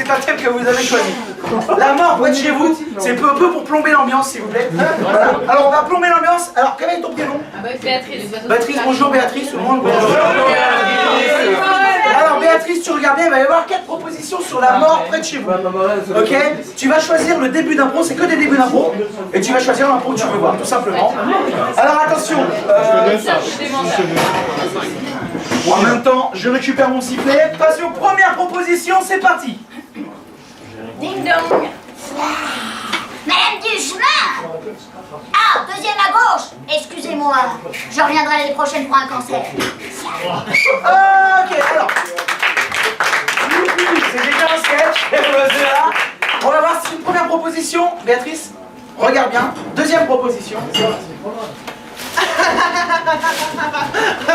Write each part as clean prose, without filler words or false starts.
c'est un thème que vous avez choisi. La mort près de chez vous, c'est peu pour plomber l'ambiance, s'il vous plaît. Voilà. Alors, on va plomber l'ambiance. Alors, quel est ton prénom? Béatrice. Béatrice, bonjour Béatrice, tout le monde. Bonjour. Alors, Béatrice, tu regardes bien, il va y avoir 4 propositions sur la mort près de chez vous. Ok? Tu vas choisir le début d'impro, c'est que des débuts d'impro. Et tu vas choisir l'impro que tu veux voir, tout simplement. Alors, attention. En même temps, je récupère mon sifflet. Passion, première proposition, c'est parti. Ding dong. Madame Duchemin! Ah, deuxième à gauche! Excusez-moi, je reviendrai l'année prochaine pour un concert. Ok, alors. C'est déjà un sketch. On va voir si c'est une première proposition. Béatrice, regarde bien. Deuxième proposition.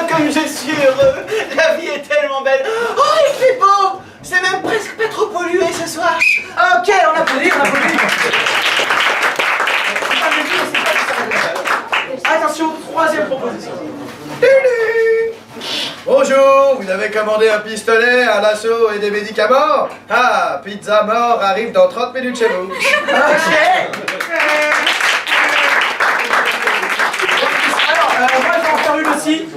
Comme je suis heureux, la vie est tellement belle. Oh, il fait beau. C'est même presque pas trop pollué ce soir. Ok, on applaudit, on applaudit. Attention, troisième proposition. Bonjour, vous avez commandé un pistolet, un lasso et des médicaments? Ah, pizza mort arrive dans 30 minutes chez vous. Ok. Alors, moi je vais en faire une aussi.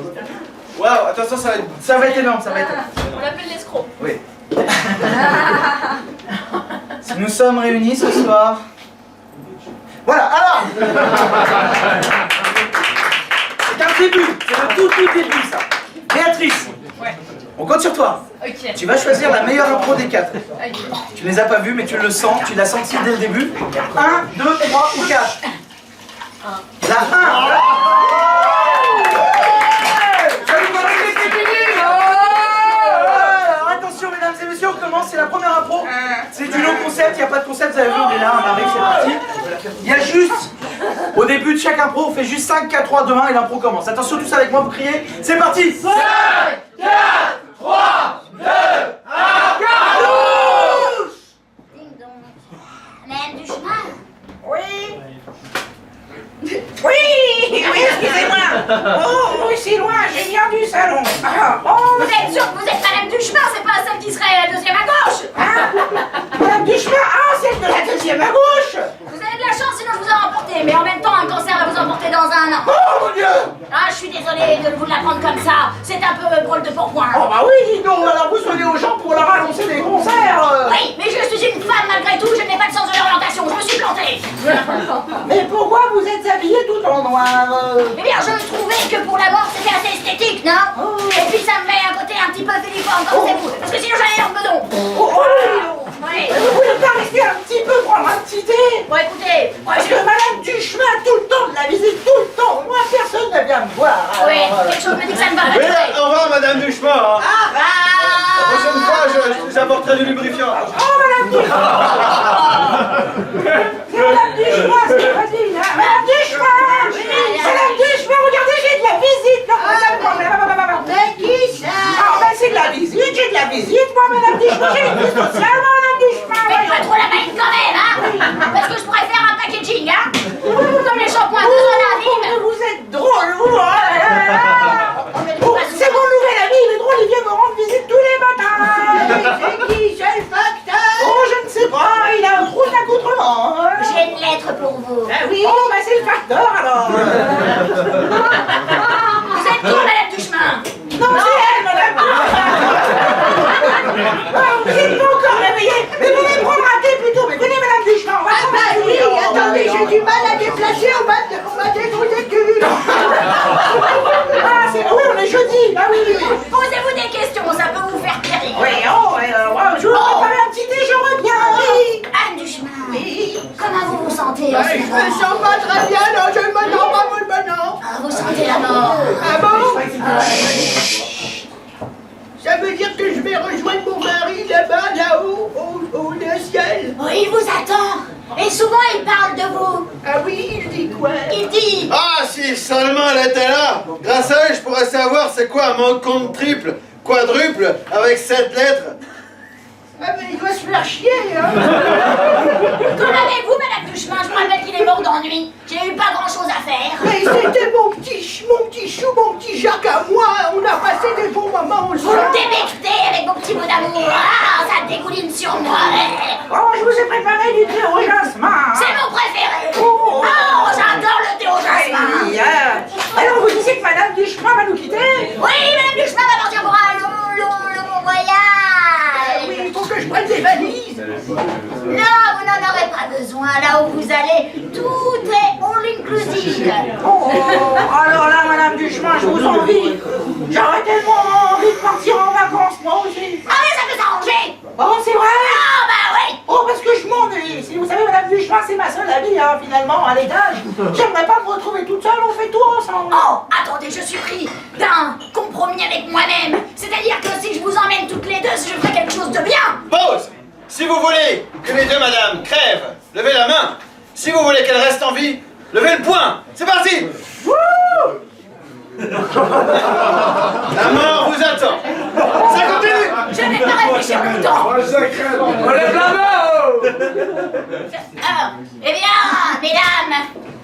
Waouh, attention, Ça va être énorme, ça va être énorme. On l'appelle l'escroc. Oui. Nous sommes réunis ce soir. Voilà, alors. C'est un début, c'est le tout début ça. Béatrice, on compte sur toi. Ok. Tu vas choisir la meilleure impro des 4. Ok. Tu ne les as pas vus, mais tu le sens, tu l'as senti dès le début. 1, 2, 3 ou 4. La 1. Alors attention mesdames et messieurs, on commence, c'est la première impro. C'est du long concept, il n'y a pas de concept, vous avez vu, on est là, on arrive, c'est parti. Il y a juste, au début de chaque impro, on fait juste 5, 4, 3, 2, 1 et l'impro commence. Attention tous avec moi, vous criez, c'est parti. 5, 4, 3, 2, 1, cartouche. Ding dong. Madame Duchemin? Oui. Oui, excusez-moi. Oh, c'est loin, j'ai bien du salon. Oh, Vous êtes sûr que vous êtes Madame Duchemin? C'est pas celle qui serait la deuxième à gauche? Madame Duchemin, ah, celle de la deuxième à gauche. Vous avez de la chance, sinon je vous ai emporté. Mais en même temps, un concert va vous emporter dans un an. Oh, mon Dieu. Ah, je suis désolée de vous l'apprendre comme ça. C'est un peu drôle de pourpoint. Oh, bah oui, dis donc, alors vous soignez aux gens pour leur annoncer des concerts. Oui, mais je suis une femme malgré tout. Je n'ai pas de sens de l'orientation. Je me suis plantée. Mais pourquoi vous êtes habillés tout en noir? Eh bien, je trouvais que pour la mort, c'était assez esthétique, non? Oh. Et puis ça me met un côté un petit peu filiforme, comme c'est vous. Parce que sinon, j'allais l'air bedon. Oh, oh, Oui. vous pouvez pas rester un petit peu prendre un petit thé? Bon, écoutez, moi, Parce que Madame Duchemin a tout le temps de la visite, tout le temps. Moi, personne ne vient me voir. alors, Oui, quelque chose me dit que ça ne va pas Oui, durer. au revoir, Madame Duchemin. Hein. La Ah. prochaine fois, je vous apporterai du lubrifiant. Oh, Madame Duchemin. Madame Duchemin, c'est pas dit, hein. Madame Duchemin. Madame Duchemin, regardez, j'ai de la visite. Non, mais qui ça? Ah, ben c'est de la visite, j'ai de la visite, moi, Madame Duchemin. J'ai une vie sociale, moi, Madame Duchemin. Faites pas trop la main quand même, hein? Parce que je pourrais faire un packaging, hein? Comme les shampoings de zone à vivre. Vous êtes drôle, vous. Oh, c'est mon nouvel ami, il est drôle, il vient me rendre visite tous les matins. C'est qui, c'est le facteur? Oh, je ne sais pas, il a un trou d'accoutrement. J'ai une lettre pour vous. Ah oui, oh, bah c'est le facteur alors. Vous êtes qui, Madame Duchemin? Non, c'est elle, madame. Vous n'êtes pas encore réveillée. Mais venez prendre un thé plutôt. Mais venez, Madame Duchemin, on va prendre un thé. Oui, attendez, j'ai du mal à déplacer au bas de mon matin de vous études. Ah, c'est... Oui, on est jeudi. Ah oui, oui, oui. Posez-vous des questions, ça peut vous faire périr. Oui, oh, je vous préparer un petit thé, je reviens. Oui. Anne Duchemin, Oui. comment vous vous sentez en ce Je me moment? sens pas très bien, non, je me sens pas maintenant. Ah, vous sentez la mort? Ah bon? Ça veut dire que je vais rejoindre mon mari là-bas, là-haut, au ciel. Oui, il vous attend. Et souvent, il parle de vous. Ah oui, il dit quoi? Il dit... Ah, si seulement elle était là. Grâce à elle, je pourrais savoir c'est quoi un mot de compte triple, quadruple, avec 7 lettres. Ah mais il doit se faire chier, hein. Qu'en avez-vous, Madame Duchemin? Je me rappelle qu'il est mort d'ennui. J'ai eu pas grand-chose à faire. Mais c'était mon petit chou, mon petit Jacques à moi. On a passé des bons moments Vous ensemble. me débectez avec vos petits mots d'amour. Ah, ça dégouline sur moi. moi, là où vous allez, tout est all inclusive. Oh, alors là, Madame Duchemin, je vous envie. J'aurais tellement envie de partir en vacances, moi aussi. Ah mais ça peut s'arranger. Oh, c'est vrai? Ah bah oui. Oh, parce que je m'ennuie. Si vous savez, Madame Duchemin, c'est ma seule amie, hein, finalement, à l'étage. J'aimerais pas me retrouver toute seule, on fait tout ensemble. Oh, attendez, je suis pris d'un compromis avec moi-même. C'est-à-dire que si je vous emmène toutes les deux, je ferai quelque chose de bien. Pause! Si vous voulez que les deux madames crèvent, levez la main. Si vous voulez qu'elles restent en vie, levez le poing. C'est parti! La mort vous attend. Ça continue! Je vais pas réfléchir longtemps. On lève la main! Alors, eh bien, mesdames,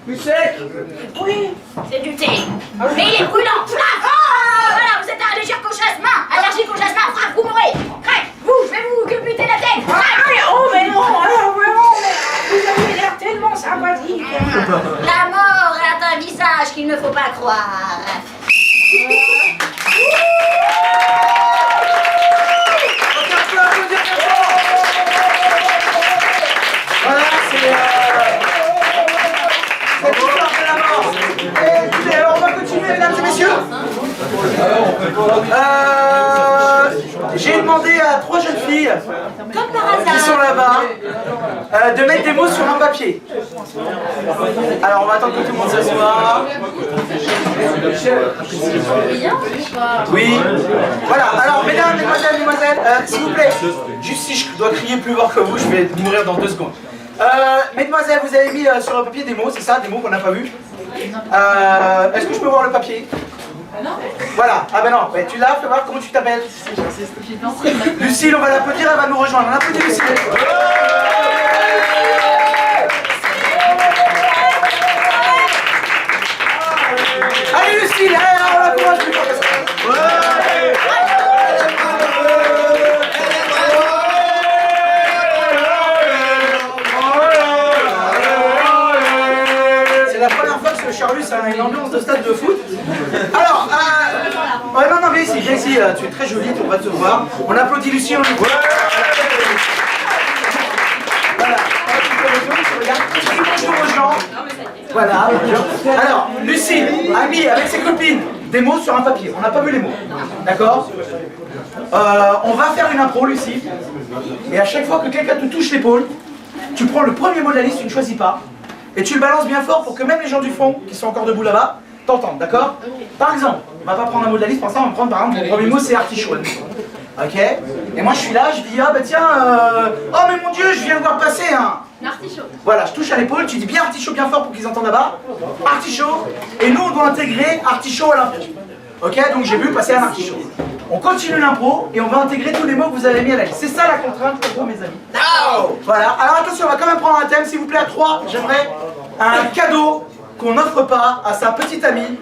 Plus sec! Oui. c'est du thé. Mais il est brûlant. Voilà, vous êtes allergique au jasmin. Allergique au jasmin, frappe, vous mourrez. Crac, vous, je vais vous culbuter la tête. Mais non, alors vraiment, mais vous avez l'air tellement sympathique. La mort a un visage qu'il ne faut pas croire. Voilà, c'est l'histoire de la mort. Écoutez, alors on va continuer, mesdames et messieurs. J'ai demandé à 3 jeunes filles Comme par qui sont hasard. là-bas de mettre des mots sur un papier. Alors on va attendre que tout le monde s'assoie. Oui. Voilà, alors mesdames, mesdemoiselles, s'il vous plaît, juste si je dois crier plus fort que vous, je vais mourir dans 2 secondes. Mesdemoiselles, vous avez mis sur un papier des mots, c'est ça, des mots qu'on n'a pas vus. Est-ce que je peux voir le papier? Voilà, ah ben non, ben, tu l'as, fais voir comment tu t'appelles. Lucille, on va l'applaudir, elle va nous rejoindre. On applaudit Lucille. Allez Lucille, allez, on l'encourage plus fort que ça. C'est la première fois que ce Charlus a une ambiance de stade de foot. Alors, ouais, non, viens ici, tu es très jolie, on va te voir. On applaudit Lucie, on lui dit. Voilà, bonjour aux gens. Voilà, bonjour. Alors, Lucie a mis avec ses copines des mots sur un papier. On n'a pas vu les mots. D'accord? On va faire une impro, Lucie. Et à chaque fois que quelqu'un te touche l'épaule, tu prends le premier mot de la liste, tu ne choisis pas. Et tu le balances bien fort pour que même les gens du fond, qui sont encore debout là-bas, t'entendent, d'accord? Par exemple, on va pas prendre un mot de la liste, pour ça on va prendre par exemple, mon premier mot c'est artichaut. Ok? Et moi je suis là, je dis, ah bah tiens, oh mais mon Dieu, je viens de voir passer un... Artichaut. Voilà, je touche à l'épaule, tu dis bien artichaut bien fort pour qu'ils entendent là-bas. Artichaut, et nous on doit intégrer artichaut à l'impro. Ok? Donc j'ai vu passer un artichaut. On continue l'impro et on va intégrer tous les mots que vous avez mis à la liste. C'est ça la contrainte pour vous, mes amis. Voilà, alors attention, on va quand même prendre un thème, s'il vous plaît, à 3. J'aimerais un cadeau qu'on n'offre pas à sa petite amie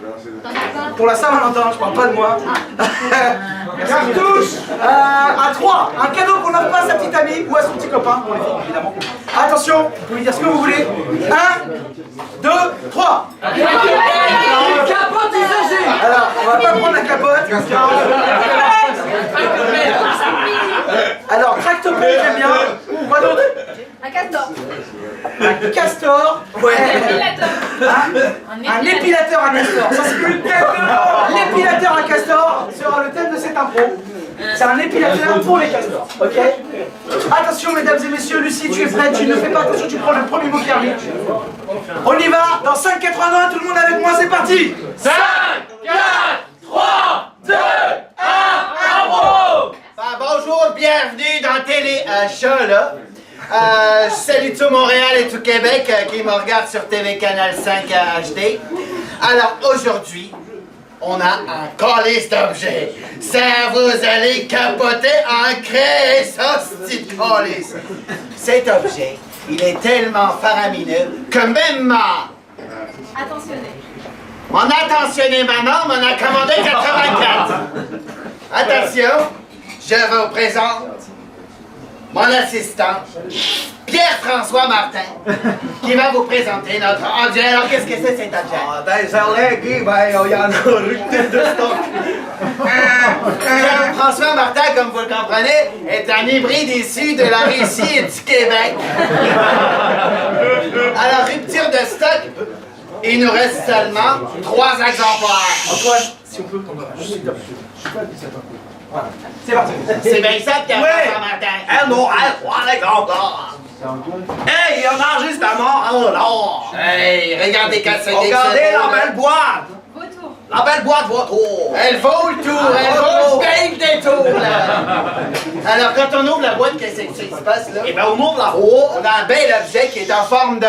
pour la Saint-Valentin, je parle pas de moi. Cartouche à 3, un cadeau qu'on n'offre pas à sa petite amie ou à son petit copain, pour les filles évidemment. Attention, vous pouvez dire ce que vous voulez. 1, 2, 3. Capote usagée. Alors, on va pas prendre la capote. Alors, tractopelle, j'aime bien. Quoi d'autre? Un castor. Un castor. Ouais. Un épilateur à castor. Ça, c'est l'épilateur à castor sera le thème de cette impro. C'est un épilateur pour les castors. Ok? Attention, mesdames et messieurs, Lucie, tu es prête? Tu ne fais pas attention, tu prends le premier mot qui arrive. On y va. Dans 5, 4, 1, 2, tout le monde avec moi, c'est parti. 5, 4, 3, 2, 1, impro. Bonjour, bienvenue dans Télé Achat, là. Je salue tout Montréal et tout Québec qui me regardent sur TV Canal 5 HD. Alors aujourd'hui, on a un calice d'objets. Ça, vous allez capoter en créer ça, petit calice. Cet objet, il est tellement faramineux que même mon attentionné maman m'en a commandé 84. Attention, je vous présente mon assistant, Pierre-François Martin, qui va vous présenter notre objet. Alors, qu'est-ce que c'est cet objet? Désolé, Guy, ben, il y en a rupture de stock. Pierre-François Martin, comme vous le comprenez, est un hybride issu de la Russie et du Québec. il nous reste seulement 3 exemplaires. Antoine, si on peut, juste s'il te plaît. Voilà. C'est parti. C'est bien ça, Pierre-François Martin. Eh non, eh, 3 exemplaires. Hey, il y en a juste à mort en or. Hey, regardez quand c'est Regardez la belle boîte. Vautour. La belle boîte vautour. Elle vaut le tour, elle vaut le big détour, là. Alors, quand on ouvre la boîte, qu'est-ce qui se passe, là? Eh ben, on ouvre la haut. On a un bel objet qui est en forme de...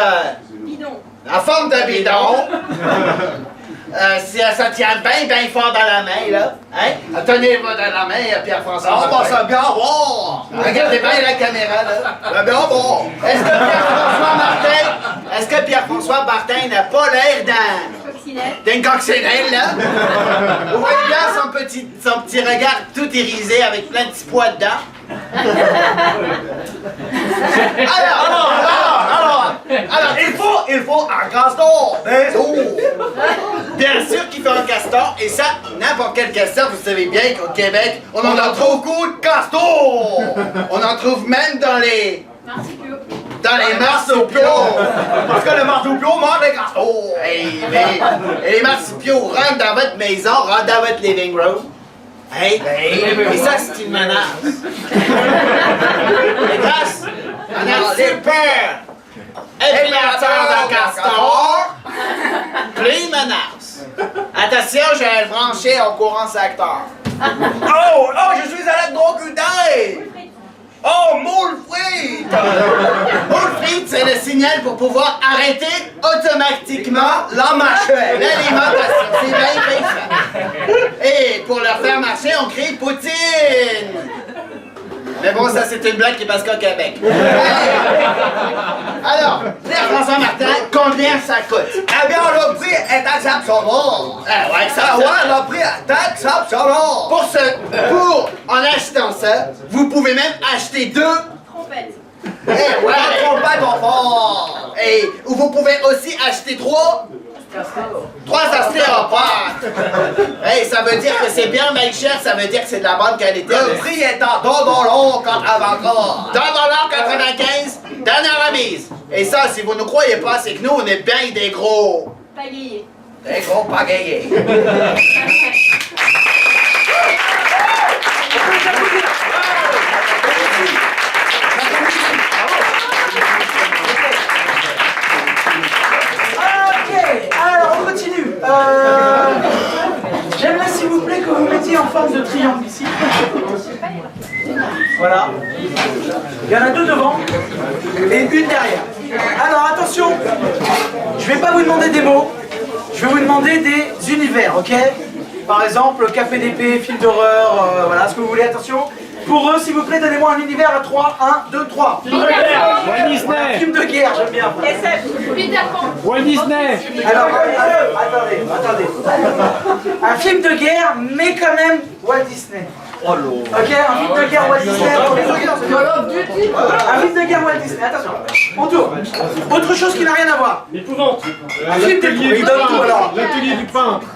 Bidon. En forme de bidon. Si ça tient bien fort dans la main, là. Hein? Tenez-vous dans la main, Pierre-François. On va Martin. se bien voir. Regardez bien la caméra, là. Bien voir. Est-ce que Pierre-François Martin n'a pas l'air Coccinelle. d'un coccinelle, là? Vous voyez bien son petit regard tout irisé avec plein de petits pois dedans? Alors, il faut un castor. Des os. bien sûr qu'il fait un castor, et ça, n'importe quel castor, vous savez bien qu'au Québec, on en a trop beaucoup de castors! On en trouve même dans les Marsupiaux. marsupiaux! Parce que le marsupiaux mange les castors. Hey, et les marsupiaux rentrent dans votre maison, rentrent dans votre living room. Hey, et ça, c'est une menace. Et grâce à notre super épilateur de castor, plus menace. Attention, je vais le brancher au courant secteur. Oh, je suis électrocuté. Oh, moule frite. Moule frite, c'est le signal pour pouvoir arrêter automatiquement La machette. l'alimentation. C'est bien fait. Et pour le faire marcher, on crée poutine. Mais bon, ça c'est une blague qui passe qu'au Québec. Alors, Pierre-François Martin, combien ça coûte? Eh bien, le prix est exceptionnel. Ouais, ça, Ah ouais, le prix est exceptionnel. Pour en achetant ça, vous pouvez même acheter 2. Trompette. Eh ouais, La trompette en fort. et vous pouvez aussi acheter 3 astéropathes. Hey, ça veut dire que c'est bien cher, ça veut dire que c'est de la bonne qualité. Le prix est à $2,95. $2,95, dernière remise. Et ça, si vous ne croyez pas, c'est que nous, on est bien des gros. Pagayer. Des gros pagayés. Ok, alors on continue. J'aimerais s'il vous plaît que vous mettiez en forme de triangle ici. Voilà. Il y en a 2 devant et une derrière. Alors attention, je vais pas vous demander des mots, je vais vous demander des univers, ok? Par exemple, KPDP, film d'horreur, voilà ce que vous voulez, attention. Pour eux, s'il vous plaît, donnez-moi un univers à 3. 1, 2, 3. Walt Disney. Film de guerre, j'aime bien. Peter Pan. Walt Disney. Alors, attendez. Un film de guerre, mais quand même Walt Disney. Oh là. Ok, un film de guerre Walt Disney. Un film de guerre Walt Disney. Attention, on tourne. Autre chose qui n'a rien à voir. Épouvante. Un film d'épouvante. Il donne tout alors. L'atelier du peintre.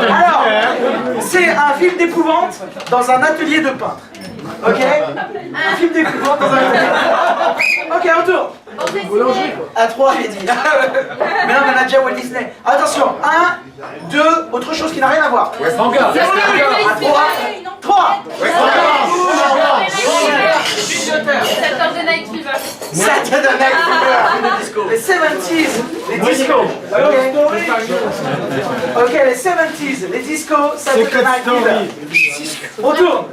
Alors, c'est un film d'épouvante dans un atelier de peintre. Ok? Un film d'épouvante dans un atelier de peintre. Ok, on tourne. À 3, j'ai dit. Mais non, mais on a déjà Walt Disney. Attention, 1, 2, autre chose qui n'a rien à voir. Manga. À 3. Saturday Night Fever. Saturday Night Fever. Les 70s, les discos. Ok, les 70s, les discos, Saturday Night Fever. On tourne.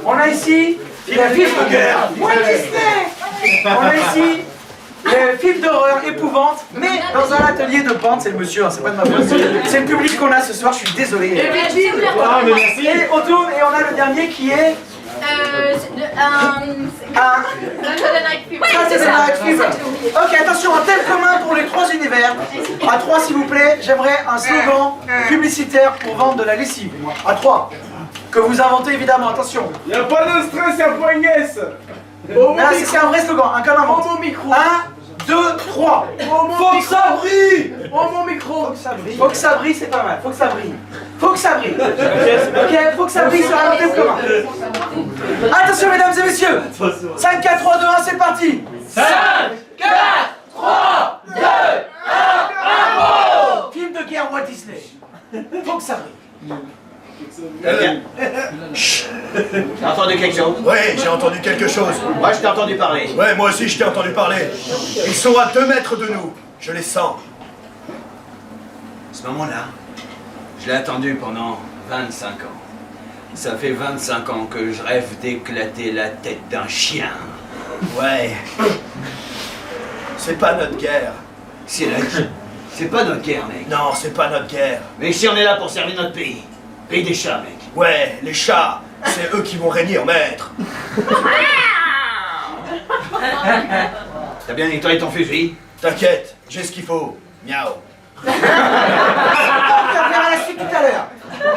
On a ici les films de guerre. Walt Disney. On a ici les films d'horreur épouvante, mais dans un atelier de peintre. C'est le monsieur, hein, c'est pas de ma faute. C'est le public qu'on a ce soir, je suis désolé. Ah, mais merci. Et on tourne et on a le dernier qui est Saturday Night Fever. Saturday Night Fever. Ok, attention, un thème commun pour les 3 univers. À 3, s'il vous plaît, j'aimerais un slogan publicitaire pour vendre de la lessive. À 3. Que vous inventez évidemment, attention. Y'a pas de stress, y'a pas une guesse. Là, c'est un vrai slogan, un qu'on invente. 1, 2, 3. Faut que ça brille. Oh mon micro. Faut que ça brille, c'est pas mal. Faut que ça brille. Faut que ça brille. Ok, faut que ça brille sur un thème commun. Attention, mesdames et messieurs. 5, 4, 3, 2, 1, c'est parti. 5, 4, 3, faut que ça brille. Bien. T'as entendu quelque chose? Oui, j'ai entendu quelque chose. Moi, je t'ai entendu parler. Ouais, moi aussi, je t'ai entendu parler. Ils sont à 2 mètres de nous. Je les sens. À ce moment-là, je l'ai attendu pendant 25 ans. Ça fait 25 ans que je rêve d'éclater la tête d'un chien. Ouais. C'est pas notre guerre. C'est pas notre guerre, mec. Non, c'est pas notre guerre. Mais si on est là pour servir notre pays. Pays des chats, mec. Ouais, les chats, c'est eux qui vont régner en maître. T'as bien nettoyé ton fusil? T'inquiète, j'ai ce qu'il faut. Miaou. On verra la suite tout à l'heure.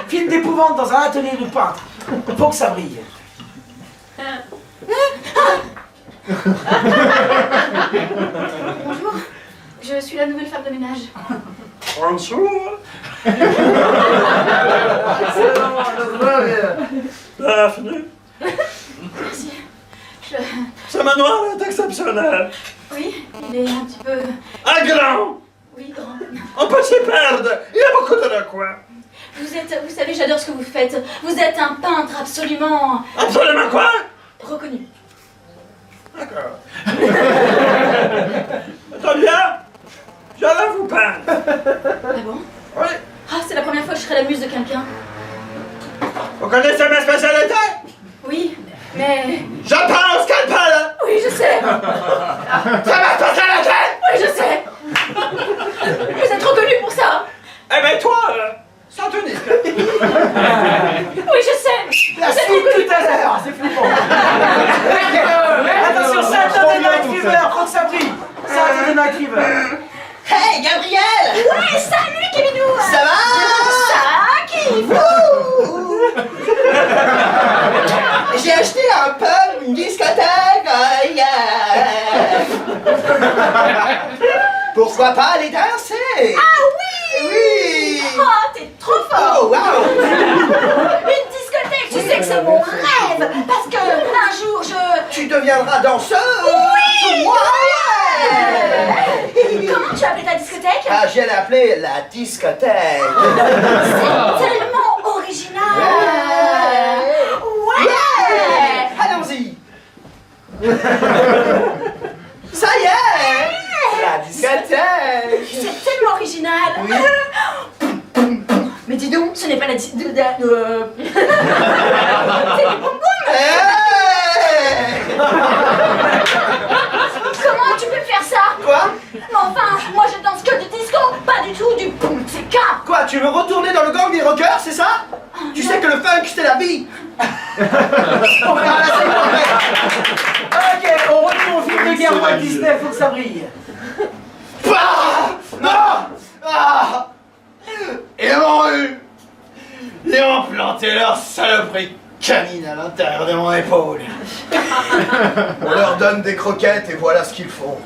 Film d'épouvante dans un atelier de peintre. Faut que ça brille. Bonjour, je suis la nouvelle femme de ménage. Bonjour. Bienvenue. Merci. Ce manoir est exceptionnel. Oui, il est un petit peu... Un grand. Oui, grand. On peut s'y perdre. Il y a beaucoup de recoins. Vous savez, j'adore ce que vous faites. Vous êtes un peintre absolument... Absolument quoi? reconnu. D'accord. Très bien. J'allais vous peindre. Ah bon? Oui. Ah, c'est la première fois que je serai la muse de quelqu'un. Vous connaissez ma spécialité? Oui, mais... Je pense qu'elle parle. Oui, je sais. C'est ma spécialité. Oui, je sais. Vous êtes reconnu pour ça. Eh ben toi, Santonis. Oui, je sais. La suite tout à l'heure, c'est flippant. Attention, Saturday Night Fever, faut que ça brille. Saturday Night Fever. Hey, Gabriel! Ouais, salut, Kevin. Ça va? Ça, Kevin. J'ai acheté un pub, une discothèque, yeah. Pourquoi pas aller danser? Ah oui. Oui! Oh, t'es trop fort. Oh, wow! Une discothèque, tu sais que c'est mon rêve. Parce que un jour, Tu deviendras danseuse! Oui! Ouais! Comment tu as appelé ta discothèque? Ah, je l'ai appelée la discothèque. C'est tellement original. Ouais. Allons-y! Ça y est! La discothèque! C'est tellement original. Oui. Mais dis donc, ce n'est pas la C'est du boum-boum. Hey! Comment tu peux faire ça? Quoi? Mais enfin, moi je danse que du disco, pas du tout du boum tika. Quoi, tu veux retourner dans le gang des rockers, c'est ça? Tu sais que le funk, c'est la vie! On verra la suite après. Ok, on retourne au film de guerre Walt Disney, faut que ça brille. Ah! Non! Ah! Ils m'ont eu! Ils ont planté leur saloperie canine à l'intérieur de mon épaule. On leur donne des croquettes et voilà ce qu'ils font.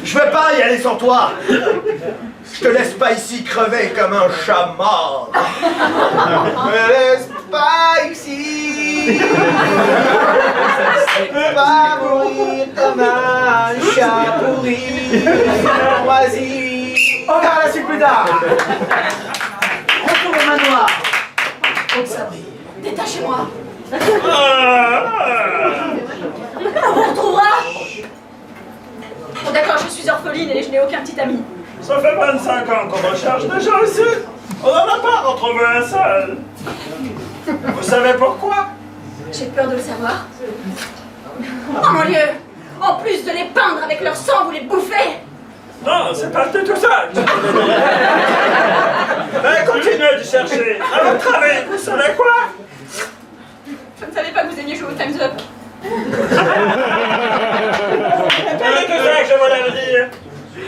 Je veux pas y aller sans toi. Je te laisse pas ici crever comme un chat mort. Me laisse pas ici. Pas mourir comme un chat pourri. Moisi. On verra la suite plus tard. Retour au manoir. Faut que ça brille. Détachez-moi. On vous retrouvera. Bon d'accord, je suis orpheline et je n'ai aucun petit ami. Ça fait 25 ans qu'on recherche des gens ici. On n'en a pas retrouvé un seul. Vous savez pourquoi? J'ai peur de le savoir. Oh mon Dieu! En plus de les peindre avec leur sang, vous les bouffez! Non, c'est pas du tout ça. Mais continuez de chercher. À votre avis, vous savez quoi? Je ne savais pas que vous aimiez jouer au Time's Up. Tenez que ça que je voulais vous dire.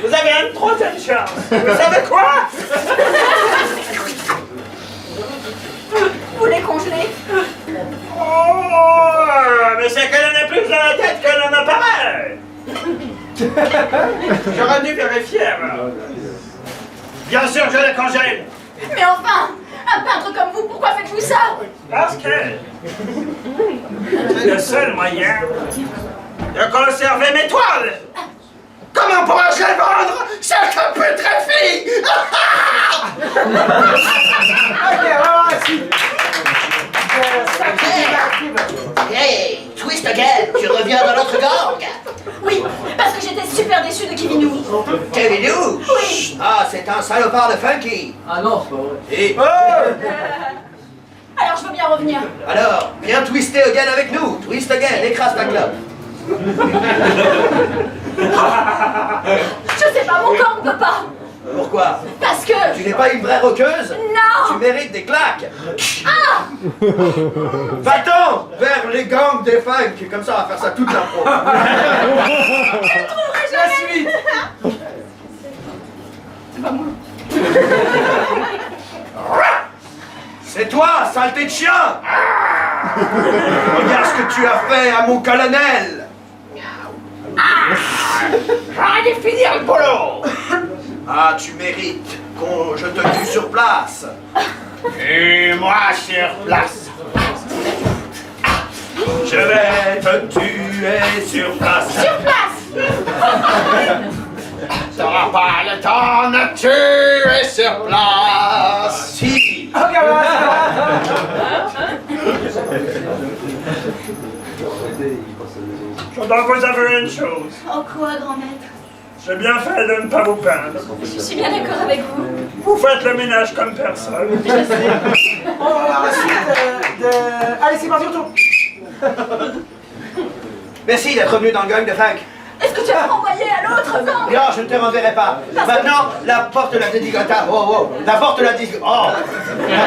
Vous avez une troisième chance. Vous savez quoi? Vous les congelez? Oh, mais c'est qu'elle en a plus dans la tête qu'elle en a pareil. J'aurais dû vérifier alors. Bien sûr, je la congèle. Mais enfin! Un peintre comme vous, pourquoi faites-vous ça? Parce que c'est le seul moyen de conserver mes toiles. Comme Comment pourrais-je les vendre? C'est un peu très fille. Ok, alors la suite. Hey, twist again, tu reviens dans notre gang. Oui, parce que j'étais super déçue de Kevinou. Kevinou? Oui. Ah, c'est un salopard de Funky. Ah non, c'est pas vrai. Et Alors je veux bien revenir. alors, viens twister again avec nous. Twist again, écrase ta clope. Je sais pas, mon corps ne peut pas. Pourquoi? Parce que... Tu n'es pas une vraie roqueuse? Tu Non. mérites des claques. Ah. Va-t'en vers les gangs des funk. Comme ça, on va faire ça toute la pro. La suite. C'est toi, saleté de chien. Regarde ce que tu as fait à mon colonel. J'aurais dû finir le polo. Ah, tu mérites qu'on je te tue sur place. Et moi sur place. Je vais te tuer sur place. Sur place. T'auras pas le temps de me tuer sur place. Si. Ok, voilà, Je dois vous avouer une chose. Oh quoi, grand maître? J'ai bien fait de ne pas vous peindre. Je suis bien d'accord avec vous. Vous faites le ménage comme personne. On va voir la suite de... Allez, c'est parti, on tourne. Merci d'être revenu dans le gang de funk. Est-ce que tu vas me renvoyer à l'autre gang? Non, je ne te renverrai pas. Maintenant, la porte de la discothèque. La porte de la la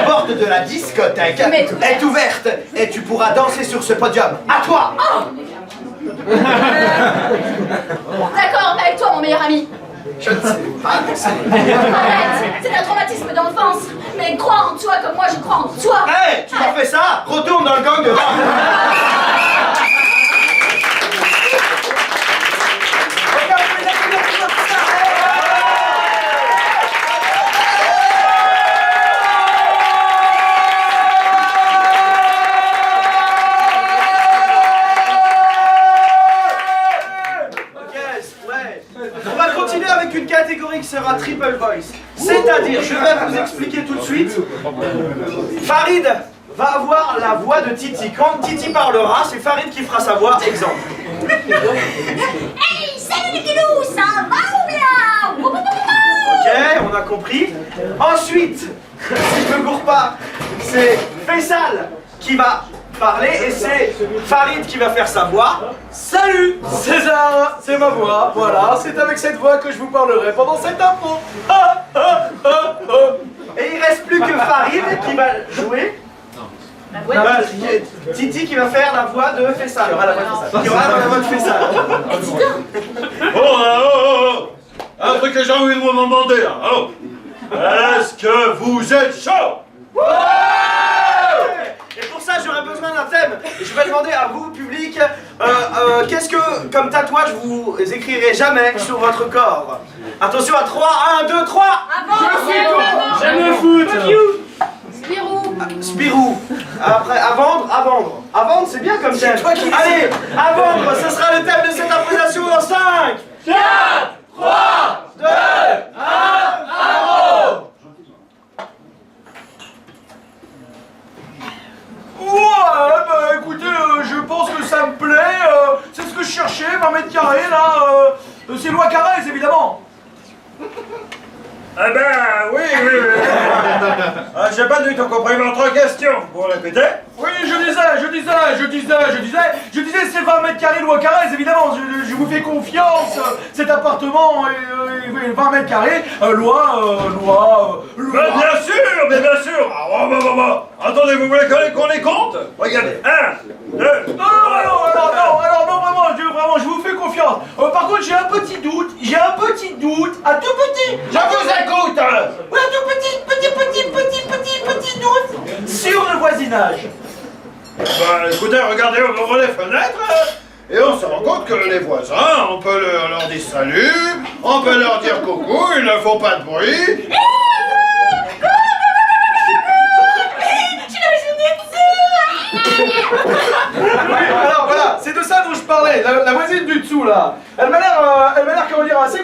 porte de la discothèque est ouverte et tu pourras danser sur ce podium. À toi. D'accord, avec toi, mon meilleur ami. Je ne sais pas. Arrête, c'est un traumatisme d'enfance. Mais crois en toi comme moi je crois en toi. Hey, tu m'as fait ça? Retourne dans le gang de funk. On va continuer avec une catégorie qui sera triple voice. C'est-à-dire, je vais vous expliquer tout de suite. Farid va avoir la voix de Titi. Quand Titi parlera, c'est Farid qui fera sa voix. Exemple. Hey, salut les guilous, ça va ou bien? Ok, on a compris. Ensuite, si je ne me gourre pas, c'est Faisal qui va parler et c'est Farid qui va faire sa voix. Salut César, c'est ma voix, voilà, c'est avec cette voix que je vous parlerai pendant cette intro. Et il reste plus que Farid qui va jouer. Titi qui va faire la voix de Faisal. Il y aura la voix de Faisal. Il y aura la voix de Faisal. Oh, un truc que j'ai envie de vous demander là. Oh. Est-ce que vous êtes chaud? Et pour ça, j'aurais besoin d'un thème. Et je vais demander à vous, public, qu'est-ce que, comme tatouage, vous écrirez jamais sur votre corps? Attention à 3, 1, 2, 3. J'aime le foot. Spirou. Spirou. Après, à vendre, à vendre. À vendre, c'est bien comme thème. Allez, à vendre, ce sera le thème de cette improvisation dans 5, 4, 3, 2, 1, 0. Ouais, bah écoutez, je pense que ça me plaît, c'est ce que je cherchais, 20 mètres carrés là, c'est loi Carrez évidemment. Eh ben, oui. J'ai pas du tout compris votre question. Vous répétez? Oui, je disais, c'est 20 mètres carrés loi Carrez évidemment, je vous fais confiance, cet appartement est 20 mètres carrés, loi. Mais bien sûr. Ah, bah. Attendez, vous voulez qu'on les compte? Regardez, 1, 2... Non, vraiment, je vous fais confiance. Par contre, j'ai un petit doute, un tout petit. Je vous écoute. Oui, un tout petit doute sur le voisinage. Bah écoutez, regardez, on ouvre les fenêtres et on se rend compte que les voisins, on peut leur dire salut, on peut leur dire coucou, ils ne font pas de bruit. Alors voilà, c'est de ça dont je parlais, la voisine du dessous là. Elle m'a l'air, comment dire, assez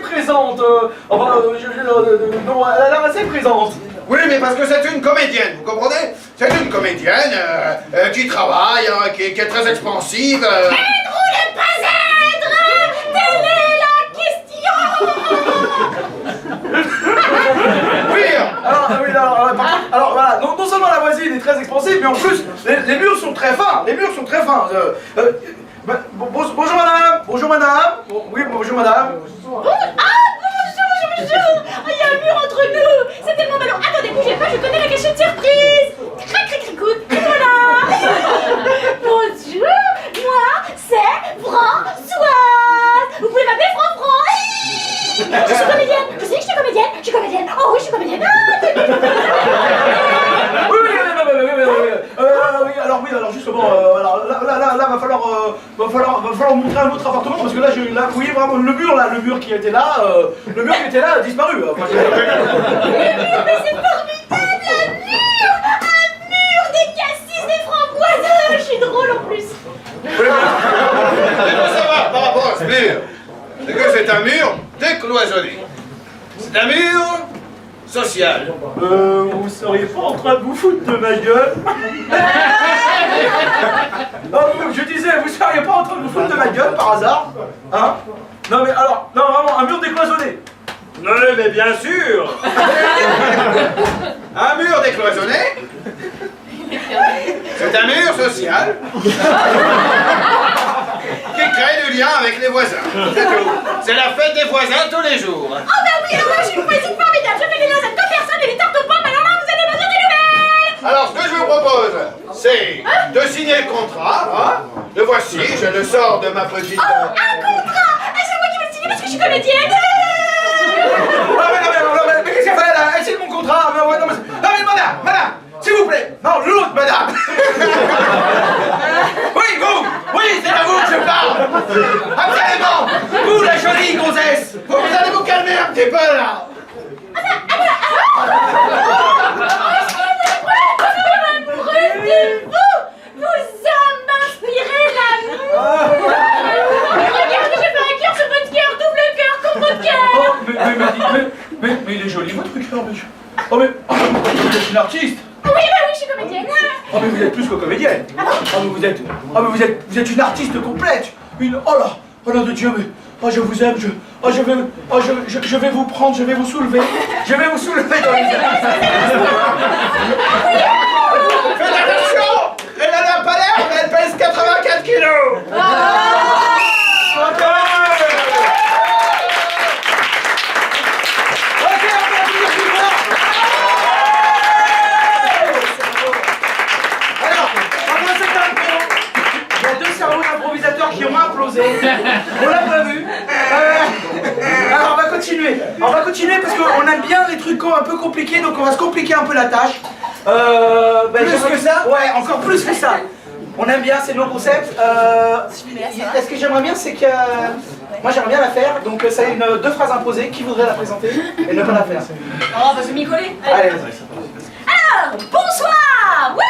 non, elle a l'air assez présente. Oui, mais parce que c'est une comédienne, vous comprenez? C'est une comédienne qui travaille, hein, qui est très expansive. Être ou ne pas être, telle est la question. Oui, Alors voilà, non seulement la voisine est très expansive, mais en plus, les murs sont très fins. Les murs sont très fins. Bonjour madame. Bonjour madame. Oui, bonjour madame. Bonjour. Il y a un mur entre nous. C'est tellement malin. Attendez, bougez pas, je connais la cachette surprise. Crac, crac, crac, coude. Et voilà. Bonjour, moi, c'est Françoise. Vous pouvez m'appeler Fran-Fran. Je suis comédienne. Je sais que je suis comédienne. Je suis comédienne. Oh oui, je suis comédienne. Oui, alors justement, là, va falloir montrer un autre appartement parce que là, vous voyez vraiment le mur qui était là, a disparu. Mais c'est formidable, un mur des cassis, des framboises. Je suis drôle en plus. il faut savoir par rapport à ce mur, c'est que c'est un mur décloisonné. C'est un mur social. Vous seriez pas en train de vous foutre de ma gueule? Je disais, vous seriez pas en train de vous foutre de ma gueule par hasard? Hein? Non mais alors, non vraiment, un mur décloisonné. Oui, mais bien sûr. Un mur décloisonné, c'est un mur social qui crée du lien avec les voisins. C'est tout. C'est la fête des voisins tous les jours. Oh bah oui, alors là, je suis une voisine formidable. Je fais des lasagne comme personne et des tartes aux pommes. Alors là, vous allez me dire des nouvelles. Alors, ce que je vous propose, c'est de signer le contrat. Hein. Le voici, je le sors de ma petite... Oh, un contrat. C'est moi qui vais le signer parce que je suis comédienne. Mais qu'est-ce qu'elle fait là? Elle signe mon contrat. Non mais madame, s'il vous plaît. Non, l'autre madame. Oui, c'est à vous que je parle. Absolument. Vous, la jolie gonzesse. Vous allez vous calmer un petit peu, là. Vous m'inspirez l'amour. Regardez, j'ai fait un cœur sur votre cœur, double cœur, comme votre cœur. Mais il est joli votre cœur, monsieur. Oh mais vous êtes une artiste. Oui, je suis comédienne. Oh mais vous êtes plus que comédienne. Vous êtes une artiste complète. Oh nom de Dieu, mais je vous aime, je vais vous prendre, je vais vous soulever. Je vais vous soulever dans les airs. Faites attention. Elle en a pas l'air, mais elle pèse 84 kilos. Qui ont implosé. On l'a pas vu. Alors on va continuer parce qu'on aime bien les trucs un peu compliqués, donc on va se compliquer un peu la tâche. Plus que ça? Ouais, encore plus que ça. On aime bien, c'est le concept. Est-ce que j'aimerais bien, c'est que... moi j'aimerais bien la faire, donc c'est deux phrases imposées. Qui voudrait la présenter et ne pas la faire? Oh, bah je vais m'y coller. Allez. Alors, bonsoir. Wouhou.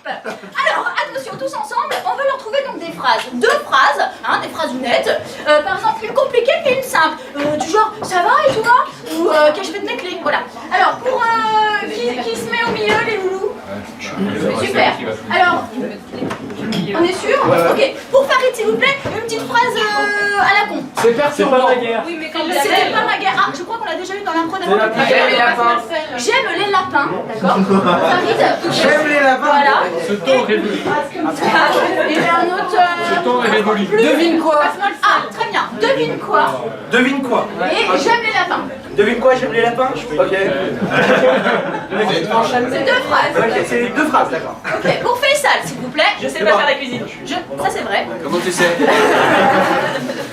Alors, attention, tous ensemble, on va leur trouver donc des phrases. Deux phrases, hein, des phrases nettes. Par exemple, une compliquée et une simple. Du genre, ça va et toi? Ou qu'ai-je fait de mes clés? Voilà. Alors, pour qui se met au milieu, les loulous? Super. Alors, on est sûr? Ok. Pour Farid, s'il vous plaît, une petite phrase à la con. C'est perturbant. Oui, mais comme c'était pas ma guerre. Ah, je crois qu'on l'a déjà eu dans l'impro d'avant. J'aime les lapins. J'aime les lapins, d'accord? Farid. J'aime les lapins. Voilà. Ce ton révolu. Et un autre. Ce ton est révolu. Devine quoi? Ah, très bien. Devine quoi? Devine quoi? Et j'aime les lapins. Devine quoi? J'aime les lapins? Ok. C'est deux phrases. Ok, c'est deux phrases, d'accord. Ok, pour Faisal, s'il vous plaît. Je sais pas faire la cuisine. Ça, c'est vrai. Comment tu sais?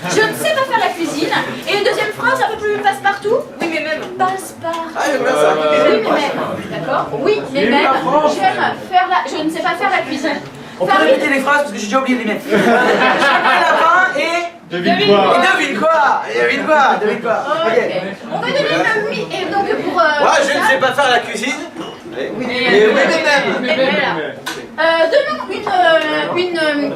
Je ne sais pas faire la cuisine. Et une deuxième phrase un peu plus passe-partout. Oui, mais même. Passe-partout. Ah, j'aime bien ça. Oui, mais même. D'accord? Oui, mais même. J'aime faire la. Je ne sais pas faire la cuisine. On peut répéter les phrases parce que j'ai déjà oublié de les mettre. J'aime les lapins et... Devine quoi? Et devine quoi? Devine quoi? Ok. On va donner une oui. Et donc pour. Moi, je ne sais pas faire la cuisine. Donnons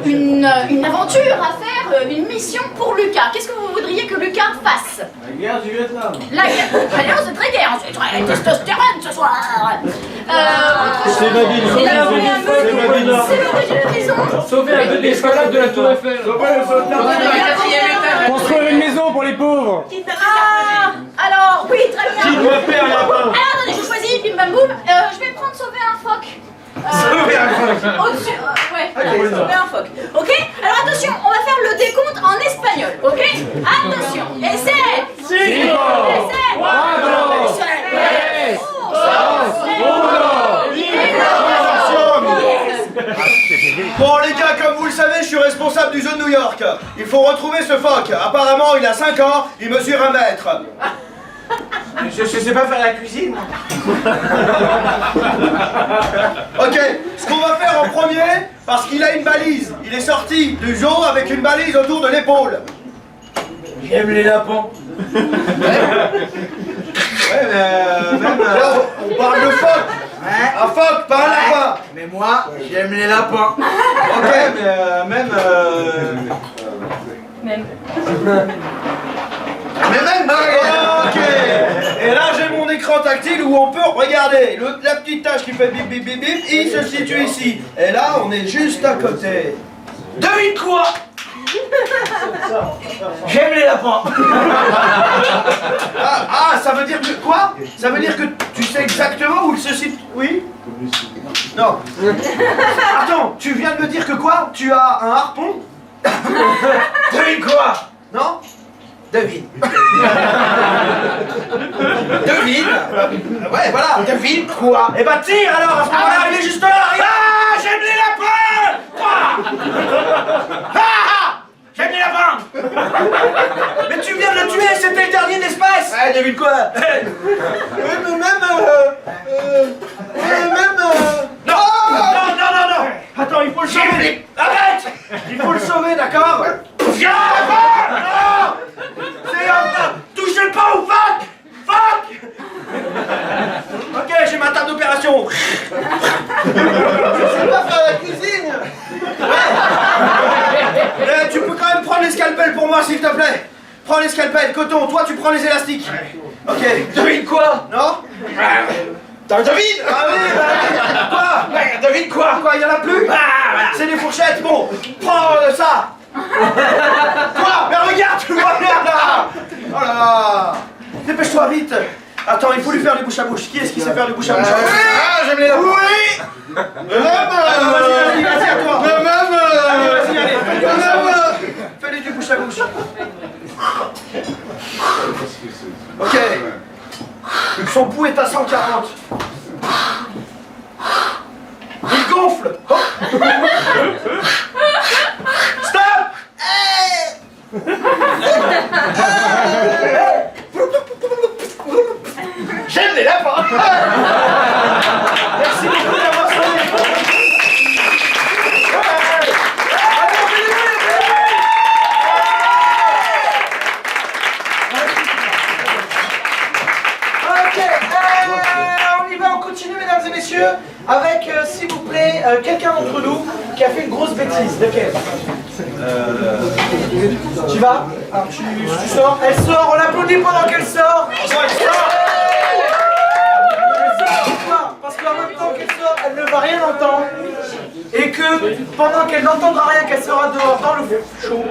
une aventure à faire, une mission pour Lucas. Qu'est-ce que vous voudriez que Lucas fasse? La guerre du Vietnam. La guerre. Allez, c'est très guerre, c'est très testostérone ce soir. Autre chose. C'est ma ville. Il a volé un meuble. C'est l'origine de maison. Sauver un peu de l'escalade de la Tour Eiffel. Construire une maison pour les pauvres. Ah, alors, oui, très bien. Qui doit faire la main? Alors, attendez, je choisis, bim bam boum. Je vais prendre sauver un phoque. Sauver un phoque. Au-dessus, ouais, sauver un phoque. Ok? Alors, attention, on va faire le décompte en espagnol. Ok? Attention. Essai. Cinco. Essai. Cuatro. Tres. Bon les gars, comme vous le savez, je suis responsable du zoo de New York. Il faut retrouver ce phoque. Apparemment, il a 5 ans, il mesure 1 mètre. Je sais pas faire la cuisine. Ok, ce qu'on va faire en premier, parce qu'il a une balise. Il est sorti du zoo avec une balise autour de l'épaule. J'aime les lapins. Ouais, mais même... Là, on parle de phoque. Ouais. Un phoque, pas un lapin. Mais moi, j'aime les lapins. Ok, mais même... Même. Mais même... Ok. Et là, j'ai mon écran tactile où on peut regarder la petite tâche qui fait bip bip bip bip, il se situe ici. Et là, on est juste à côté. Devine quoi? J'aime les lapins. Ah, ça veut dire que quoi? Ça veut dire que tu sais exactement où il se situe? Oui? Non. Attends, tu viens de me dire que quoi? Tu as un harpon? Devine quoi? Non? Devine. Devine. Ouais, voilà. Devine quoi? Eh bah tire alors, à ce moment-là, il est juste là. Ah, j'aime les lapins. Quoi? Ah, j'aime les lapins. Mais tu viens de le tuer, c'était le dernier d'espace. Ouais, devine quoi? Oui, mais même... Non, non, non, non, non. Attends, il faut le sauver. Arrête. Il faut le sauver, d'accord? Viens, lapin. Non. C'est un... Touchez pas au fuck. Fuck. Ok, j'ai ma table d'opération. Je sais pas faire la cuisine. Ouais. Tu peux quand même prendre les scalpels pour moi, s'il te plaît. Prends les scalpels. Coton, toi, tu prends les élastiques. Ok. Devine quoi? Non? Devine. Ah oui, bah oui. Quoi? Ouais, devine quoi? Quoi, il y en a plus? Ah, voilà. C'est des fourchettes. Bon, prends ça. Quoi? Mais regarde, tu vois bien là. Oh là là. Dépêche-toi vite. Attends, il faut lui faire du bouche à bouche. Qui est-ce qui sait faire du bouche à bouche? Ah, j'aime les lapins. Oui. Vas-y, à toi. Allez, vas-y, allez. Fais-lui du bouche à bouche. Ok. Son pouls est à 140. Il gonfle. Oh. Stop. J'aime les lapins. Merci beaucoup d'avoir sonné. Ok, on y va, on continue mesdames et messieurs avec, s'il vous plaît, quelqu'un d'entre nous qui a fait une grosse bêtise. Lequel? Tu vas? Alors, tu sors? Elle sort, on l'applaudit pendant qu'elle sort. Elle sort. Pourquoi? Parce qu'en même temps qu'elle sort, elle ne va rien entendre. Et que pendant qu'elle n'entendra rien, qu'elle sera dehors dans le chaud,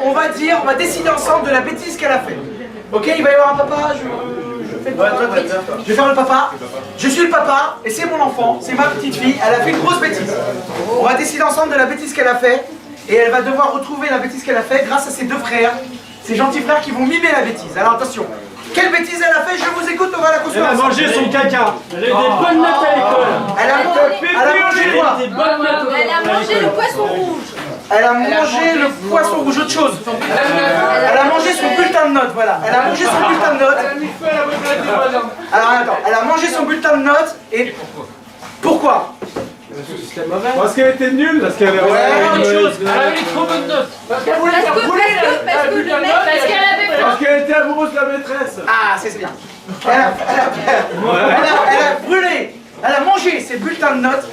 on va décider ensemble de la bêtise qu'elle a fait. Ok, il va y avoir un papa, je fais le papa. Je vais faire le papa. Je suis le papa et c'est mon enfant, c'est ma petite fille. Elle a fait une grosse bêtise. On va décider ensemble de la bêtise qu'elle a fait et elle va devoir retrouver la bêtise qu'elle a fait grâce à ses deux frères, ses gentils frères qui vont mimer la bêtise. Alors attention, quelle bêtise elle a fait? Je vous écoute, on va la construire. Elle a mangé son caca. Elle a eu des bonnes notes à l'école. Elle a mangé quoi? Des bonnes notes. Elle a mangé le poisson rouge. Elle a mangé le poisson rouge, autre chose. Elle a mangé son bulletin de notes, voilà. Elle a mangé son bulletin de notes. Alors attends, elle a mangé son bulletin de notes et... Pourquoi? Parce qu'elle était nulle. Parce qu'elle avait autre chose. Elle avait trop bonnes notes. Parce que le mec, parce qu'elle avait Parce qu'elle était amoureuse de la maîtresse. Ah, c'est bien. Elle a brûlé, elle a mangé ses bulletins de notes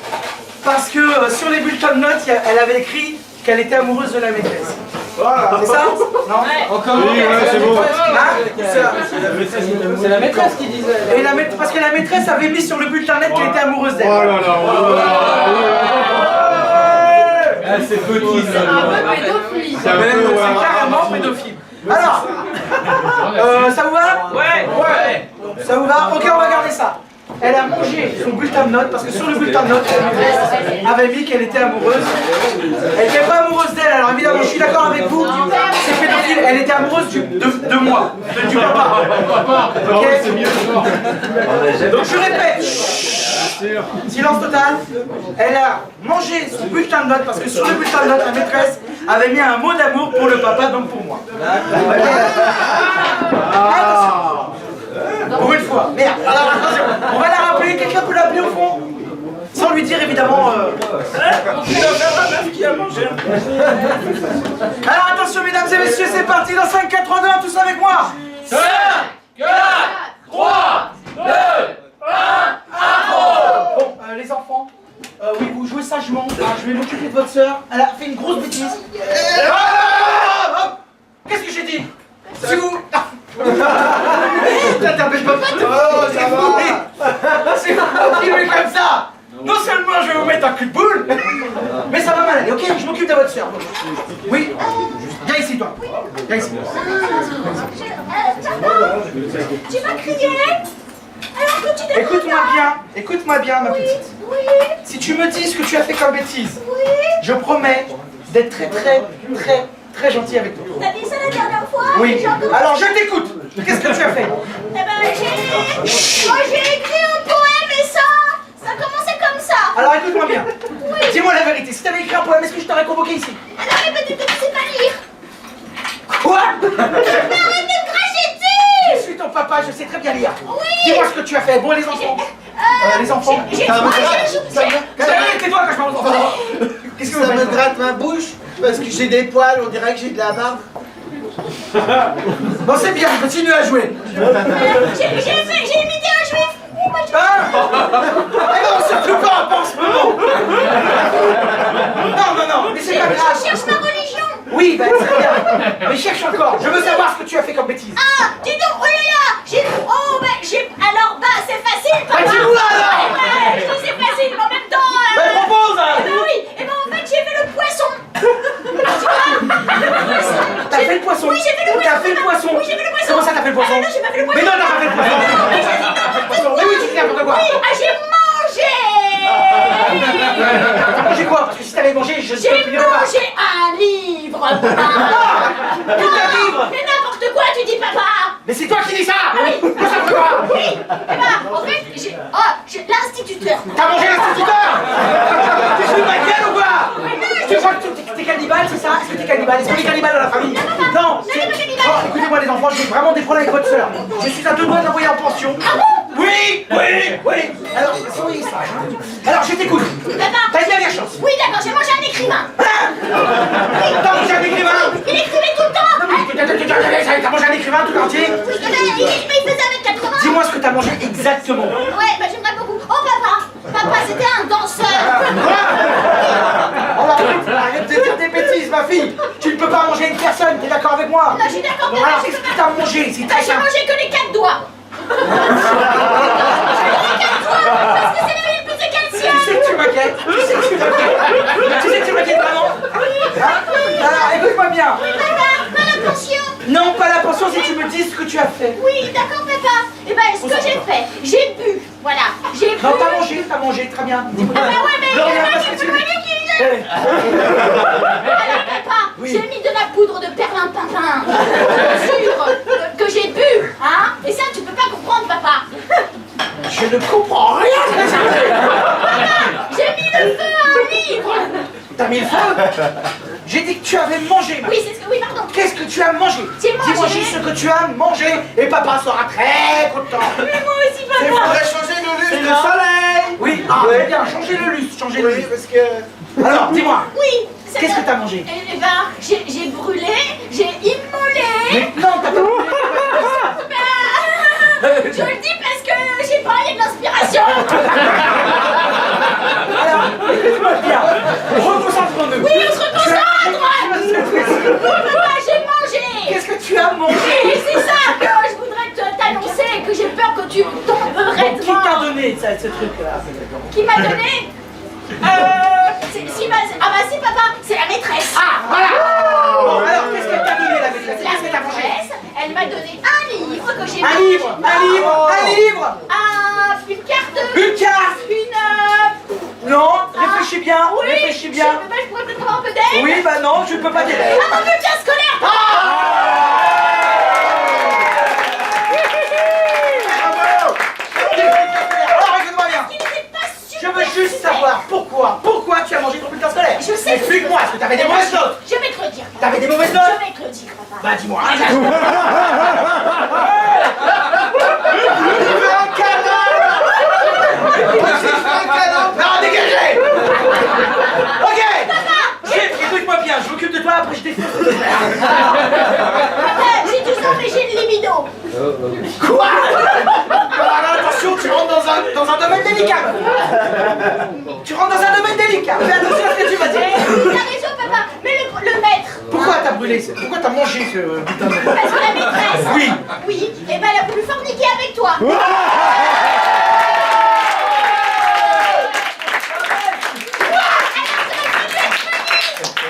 Parce que sur les bulletins de notes, elle avait écrit qu'elle était amoureuse de la maîtresse. Voilà. C'est ça? Non? Encore oui, c'est bon. C'est la maîtresse qui disait. Et parce que la maîtresse avait mis sur le bulletin net qu'elle était amoureuse d'elle. Oh là là. C'est petit. C'est un peu pédophile. C'est carrément pédophile. Alors, ça vous va? Ouais. Ça vous va? Ok, on va garder ça. Elle a mangé son bulletin de notes parce que sur le bulletin de notes, la maîtresse avait mis qu'elle était amoureuse. Elle n'était pas amoureuse d'elle, alors évidemment, je suis d'accord avec vous, c'est pédophile. Elle était amoureuse de moi, du papa. Ok? Donc je répète. Silence total. Elle a mangé son bulletin de notes parce que sur le bulletin de notes, la maîtresse avait mis un mot d'amour pour le papa, donc pour moi. Attention. Pour une fois. Merde. Alors attention. On va la rappeler. Quelqu'un peut l'appeler au fond? Sans lui dire évidemment. Qui a mangé. Alors attention mesdames et messieurs, c'est parti dans 5, 4, 3, 2, 1, tous avec moi. 5, 4, 3, 2, 1, bon, les enfants, oui, vous jouez sagement. Je vais m'occuper de votre sœur. Elle a fait une grosse bêtise. Qu'est-ce que j'ai dit? Si vous... T'appelles pas... Oh, ça va. Si vous continuez comme ça, non seulement je vais vous mettre un coup de boule, mais ça va mal aller, ok? Je m'occupe de votre sœur. Oui. Viens ici, toi. Viens ici. Tu vas crier? Alors que tu Écoute-moi bien, ma petite. Oui. Si tu me dis ce que tu as fait comme bêtise, je promets d'être très gentil avec toi. T'as dit ça la dernière fois? Oui. Alors je t'écoute. Qu'est-ce que tu as fait? Eh ben j'ai écrit un poème et ça commençait comme ça. Alors écoute-moi bien. Dis-moi la vérité. Si t'avais écrit un poème, est-ce que je t'aurais convoqué ici? Alors il m'a dit que tu sais pas lire. Quoi? Mais arrête de cracher dessus. Je suis ton papa, je sais très bien lire. Oui. Dis-moi ce que tu as fait. Bon, les enfants. Les enfants. Tais-toi quand je parle aux enfants. Qu'est-ce que vous Ça me faites? gratte ma bouche parce que j'ai des poils, on dirait que j'ai de la barbe. Bon, c'est bien, continue à jouer. J'ai imité un juif. Ah non, surtout pas en ce moment. Non, mais c'est pas Je grave. cherche ma religion. Oui, ben c'est bien. Mais cherche encore. Je veux savoir ce que tu as fait comme bêtise. Ah, dis donc, oh là là, alors c'est facile, papa. Bah, dis-nous là, alors. Je dis c'est facile, mais en même temps... Ben propose. oui, et ben en fait j'ai fait le poisson. T'as fait le poisson? Oui, j'ai fait le poisson. T'as fait le poisson? Oui, j'ai fait le poisson. Comment ça t'as fait le poisson? Ah non, j'ai pas fait le poisson. Mais non, t'as pas fait le poisson. Mais oui, tu fais n'importe quoi. Oui, j'ai mangé. T'as mangé quoi? Parce que si t'avais mangé, je ne J'ai te le pas. mangé un livre, papa. Tout un livre. Mais n'importe quoi, tu dis papa. Mais c'est toi qui dis ça. Oui. N'importe quoi. Oui. Eh ben, en fait, j'ai l'instituteur. T'as mangé l'instituteur. Tu fous de ma gueule ou quoi? Tu crois que t'es cannibale, c'est ça? Est-ce que t'es cannibale? Est-ce qu'on est cannibale dans la famille? Non. Écoutez-moi les enfants, j'ai vraiment des problèmes avec votre sœur. Je suis à 2 doigts d'envoyer en pension. Oui. Alors, soyez sage. Alors, je t'écoute. T'as une dernière chance. Oui, d'accord, j'ai mangé un écrivain. T'as mangé un écrivain? Il écrivait tout le temps. Non, mais t'as mangé un écrivain tout entier? Il faisait 1m80. Dis-moi ce que t'as mangé exactement. Ouais, bah j'aimerais beaucoup. Oh papa, c'était un danseur. Alors, arrête de dire des bêtises, ma fille. Tu ne peux pas manger une personne, t'es d'accord avec moi? Non, je suis d'accord, papa. Alors, qu'est-ce que t'as mangé? C'est très J'ai simple. mangé que les 4 doigts. Parce que c'est la vie le plus de calcium. Tu sais que tu m'inquiètes. Tu sais que tu m'inquiètes vraiment. Hein? Alors, écoute-moi bien. Papa, pas la pension. Non, pas la pension si tu me dis ce que tu as fait. Oui, d'accord, papa. Et ben, ce que j'ai fait, j'ai bu. Voilà, j'ai bu. Non, t'as mangé, très bien. Dis-moi. Ah bah ouais, mais Non, il y en regarde a pas qui ce que tu sont dis. venus qui... Eh. Alors, papa, j'ai mis de la poudre de perlimpinpin sur que j'ai bu, hein. Et ça, tu peux pas comprendre, papa. Je ne comprends rien. Papa, j'ai mis le feu à un livre. T'as mis le feu? J'ai dit que tu avais mangé. Oui, c'est ce que... Oui, pardon. Qu'est-ce que tu as mangé? J'ai mangé. Dis-moi juste ce que tu as mangé et papa sera très content. Mais moi aussi, Il papa. faudrait changer le lustre du soleil. Oui, très bien, changez le lustre, changez le Oui, lustre. parce que... Alors, dis-moi, Oui. c'est qu'est-ce bien. que t'as mangé? Eh ben, j'ai brûlé, j'ai immolé. Mais non, t'as pas mangé. Je le dis parce que, je sais pas, il y a de l'inspiration. Alors, écoute-moi bien. Reconcentrons-nous. Oui, on se reconcentre. Papa, j'ai mangé. Qu'est-ce que tu as mangé? Et c'est ça que je voudrais t'annoncer, que j'ai peur que tu tombes Bon, qui vraiment. t'a donné ça, ce truc-là? Qui m'a donné c'est papa, c'est la maîtresse. Ah, voilà. Bon, alors, qu'est-ce qu'elle t'a donné, la maîtresse? La Qu'est-ce que t'as mangé? maîtresse, elle m'a donné un livre que j'ai Un livre, un livre, un livre. une carte. Une carte. Non, réfléchis bien, Oui, réfléchis bien. Je pourrais peut-être avoir un peu d'aide. Oui, bah non, je peux pas dire. Un bulletin scolaire. Alors, écoute-moi bien. Il n'était pas sûr. Je veux juste savoir pourquoi tu as mangé ton bulletin scolaire. Je sais. Explique-moi, est-ce que t'avais des mauvaises notes? Je vais te le dire. T'avais des mauvaises notes? Je vais te le dire, papa. Bah dis-moi. Il veut un câlin. Non, dégagez. Ok. Écoute-moi bien, je m'occupe de toi, après je défonce. Papa, si tu sens, mais j'ai une libido. Quoi? Alors attention, tu rentres dans un domaine délicat. Tu rentres dans un domaine délicat. Fais attention à ce que tu vas dire. T'as raison, papa, mais le maître. Pourquoi t'as brûlé? Pourquoi t'as mangé ce putain de... Parce que la maîtresse. Oui. Oui, et ben elle a voulu forniquer avec toi.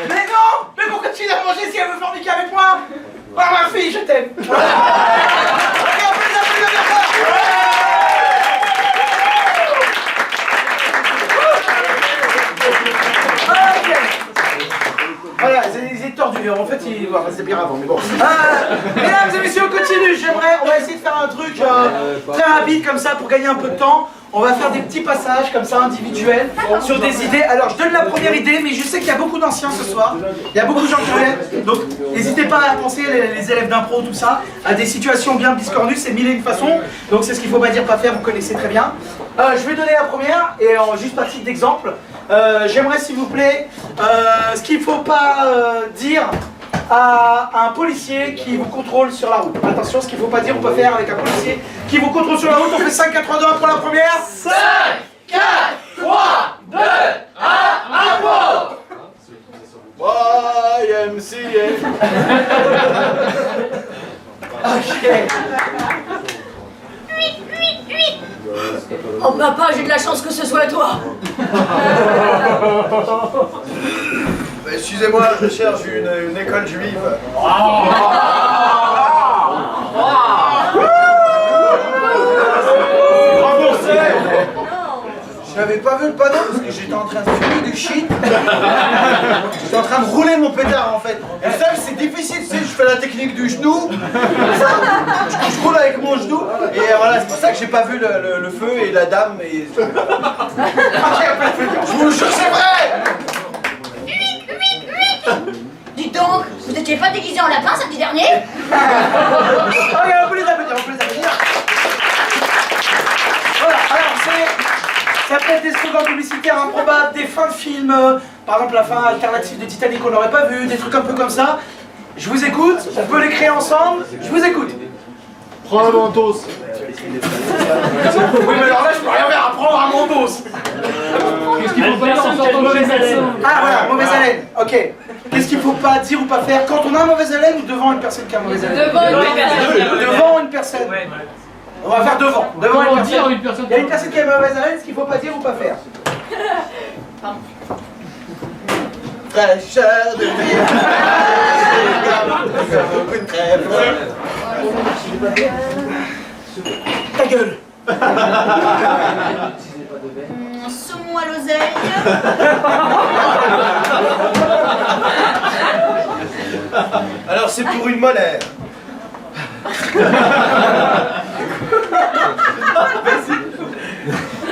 Mais non! Mais pourquoi tu l'as mangé si elle veut forniquer avec moi? Oh ma fille, je t'aime! Ok, on peut les applaudir bien fort. Ok. Voilà, ils étaient tordus, en fait, c'était bien avant, mais bon. Mesdames et messieurs, on continue, on va essayer de faire un truc très rapide comme ça pour gagner un peu de temps. On va faire des petits passages comme ça individuels sur des idées. Alors je donne la première idée, mais je sais qu'il y a beaucoup d'anciens ce soir. Il y a beaucoup de gens qui viennent. Donc n'hésitez pas à penser, les élèves d'impro, tout ça, à des situations bien biscornues, c'est mille et une façons. Donc c'est ce qu'il ne faut pas dire, pas faire, vous connaissez très bien. Je vais donner la première, et juste à titre d'exemple, j'aimerais s'il vous plaît, ce qu'il ne faut pas dire à un policier qui vous contrôle sur la route. Attention, ce qu'il ne faut pas dire ou pas faire avec un policier qui vous contrôle sur la route. On fait 5, 4, 3, 2, 1 pour la première. 5, 4, 3, 2, 1, impro. YMCA. Ok. Oh papa, j'ai de la chance que ce soit toi. Excusez-moi, je cherche une école juive. Remboursé. Je n'avais pas vu le panneau parce que j'étais en train de fumer du shit. J'étais en train de rouler mon pétard en fait. Et ça c'est difficile, tu sais, je fais la technique du genou. Je roule avec mon genou. Et voilà, c'est pour ça que j'ai pas vu le feu et la dame. Et... Je vous le jure, c'est vrai. Dis donc, vous n'étiez pas déguisé en lapin samedi dernier? Ok, on peut les applaudir, Voilà, alors ça peut être des slogans publicitaires improbables, des fins de films, par exemple la fin alternative de Titanic qu'on n'aurait pas vu, des trucs un peu comme ça. Je vous écoute, on peut les créer ensemble, je vous écoute. Prends un mentos. Oui, mais alors là, je peux rien faire à prendre un mentos. Qu'est-ce qu'il faut pas dire en sortant de chez haleine? Ah voilà, mauvaise haleine, ok. Qu'est-ce qu'il faut pas dire ou pas faire quand on a mauvaise haleine ou devant une personne qui a mauvaise haleine? Devant une personne. Devant une personne. On va faire devant Comment une dire personne. une personne? Il y a une personne qui a mauvaise haleine, ce qu'il faut pas dire ou pas faire? Fraîcheur de vie. Beaucoup de crève. Ta gueule. Saumon à l'oseille. Alors c'est pour une molaire.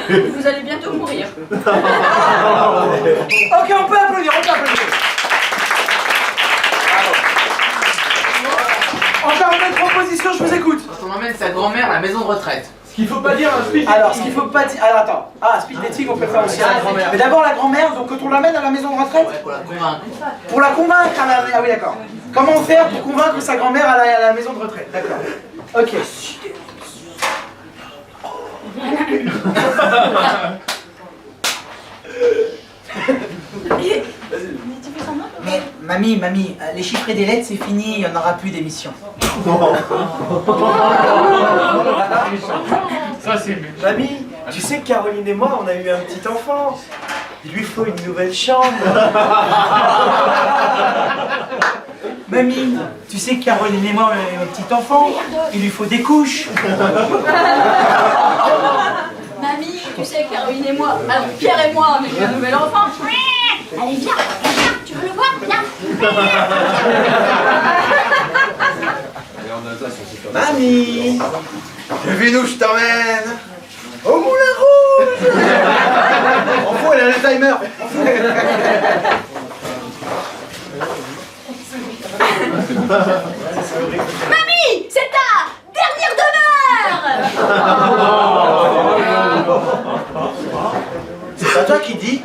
Vous allez bientôt mourir. Ok, on peut applaudir, Encore une autre proposition, je vous écoute. Quand on emmène sa grand-mère à la maison de retraite. Ce qu'il faut pas dire à un speed. Alors, ce qu'il faut pas dire... Alors, attends. Ah, speed dating, on peut le faire aussi. Ah, la grand-mère. Mais d'abord, la grand-mère, donc quand on l'amène à la maison de retraite, Ouais, pour la convaincre. pour la convaincre à la... Ah oui, d'accord. Comment faire pour convaincre sa grand-mère à la maison de retraite? D'accord. Ok. Mamie, les chiffres et des lettres, c'est fini, il n'y en aura plus d'émission. Ça, c'est mieux. Mamie, tu sais que Caroline et moi, on a eu un petit enfant. Il lui faut une nouvelle chambre. Mamie, tu sais que Caroline et moi, on a eu un petit enfant, il lui faut des couches. Mamie, tu sais, Caroline et moi, alors Pierre et moi, on a eu un nouvel enfant. Allez, viens, tu veux le voir? Viens. Mamie, devine où je t'emmène? Au Moulin Rouge. On fout, elle a le timer. Mamie, c'est ta dernière demeure. C'est pas toi qui dis?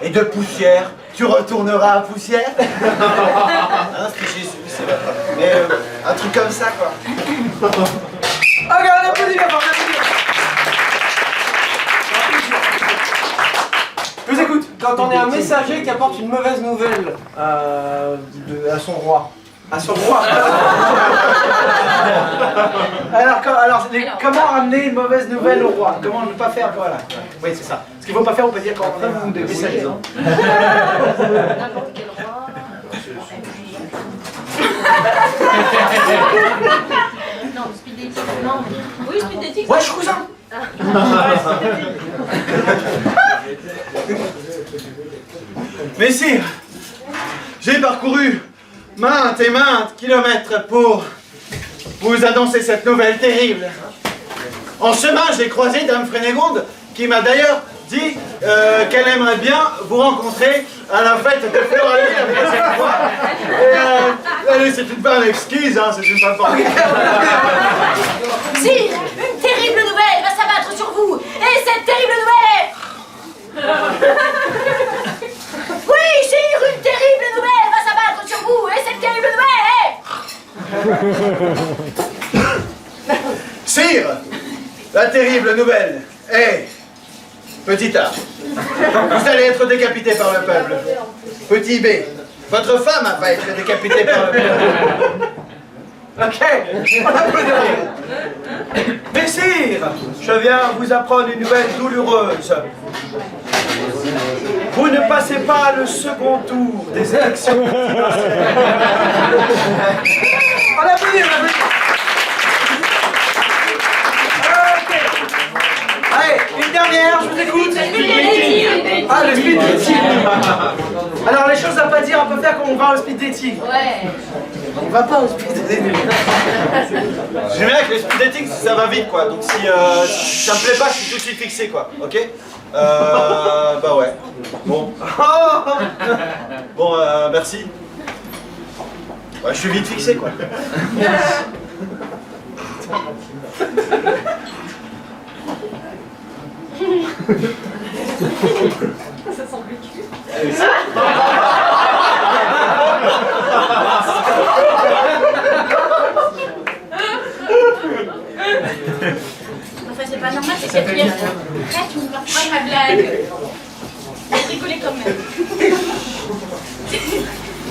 Et de poussière, tu retourneras à poussière? Ah non, c'est Jésus, c'est vrai. Mais un truc comme ça, quoi. Ah, regarde, on applaudit, on applaudit. Je vous écoute. Quand on est un messager qui apporte une mauvaise nouvelle à son roi. À son roi. Comment ramener une mauvaise nouvelle au roi? Comment ne pas faire, voilà. Oui, c'est ça. Ce qu'il ne faut pas faire, on peut dire quand on est des messagers. N'importe quel roi. Non, speed dating, non. Oui, speed dating. Wesh, cousin. Messire, j'ai parcouru maintes et maintes kilomètres pour vous annoncer cette nouvelle terrible. En chemin, j'ai croisé Dame Frénégonde, qui m'a d'ailleurs dit qu'elle aimerait bien vous rencontrer à la fête de Floralie la prochaine fois. Et allez, c'est une femme exquise, hein, c'est une femme formidable. Sire, une terrible nouvelle va s'abattre sur vous. Et cette terrible nouvelle est... Oui, sire, une terrible nouvelle va s'abattre sur vous. Et cette terrible nouvelle est... Sire, la terrible nouvelle est... Petit A, vous allez être décapité par le peuple. Petit B, votre femme va être décapitée par le peuple. Ok, on applaudit. Messire, je viens vous apprendre une nouvelle douloureuse. Vous ne passez pas le second tour des élections présidentielles. On applaudit, on applaudit. Ok. Allez, une dernière, je vous écoute. Ah, le speed dating. Alors, les choses à pas dire, on peut faire comme on va au speed dating. Ouais. On va pas au speed dating. J'aime bien que les speed dating, ça va vite, quoi. Donc si ça me plaît pas, je suis tout de suite fixé, quoi. Ok? Bah ouais. Bon. Bon, merci. Ouais, je suis vite fixé, quoi. Ça sent le cul. Enfin, c'est pas normal, c'est Catherine. Arrête, tu me perds pas ma blague. J'ai rigolé quand même.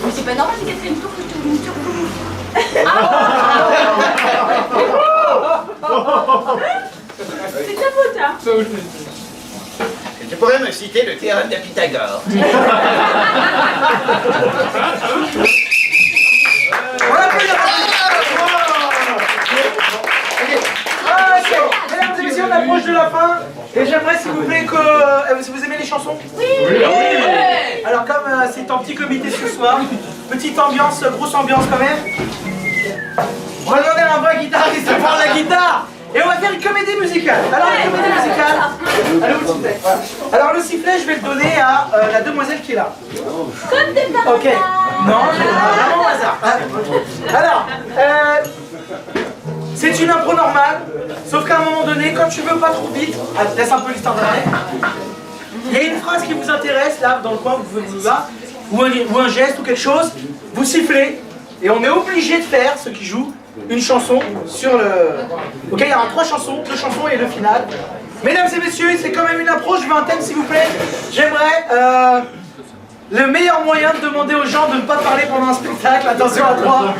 Mais c'est pas normal, c'est Catherine. C'est ta faute, hein. Tu pourrais me citer le théorème de Pythagore. Mesdames et messieurs, on approche de la fin. Et j'aimerais, s'il vous plaît, que... si vous aimez les chansons? Oui. Alors, comme c'est en petit comité ce soir, petite ambiance, grosse ambiance quand même. On va demander à un vrai guitariste de prendre la guitare. Et on va faire une comédie musicale. Alors, la comédie musicale... Allez, le sifflet. Alors, le sifflet, je vais le donner à la demoiselle qui est là. Comme des parents. Ok. Non, vraiment au hasard. Alors, c'est une impro normale, sauf qu'à un moment donné, quand tu veux pas trop vite, laisse un peu l'histoire d'arrêt. Il y a une phrase qui vous intéresse, là, dans le coin, vous là, ou un geste ou quelque chose, vous sifflez, et on est obligé de faire, ceux qui jouent, une chanson sur le... Ok, il y aura 3 chansons, 2 chansons et le final. Mesdames et messieurs, c'est quand même une impro, je veux un thème s'il vous plaît. J'aimerais le meilleur moyen de demander aux gens de ne pas parler pendant un spectacle. Attention à 3.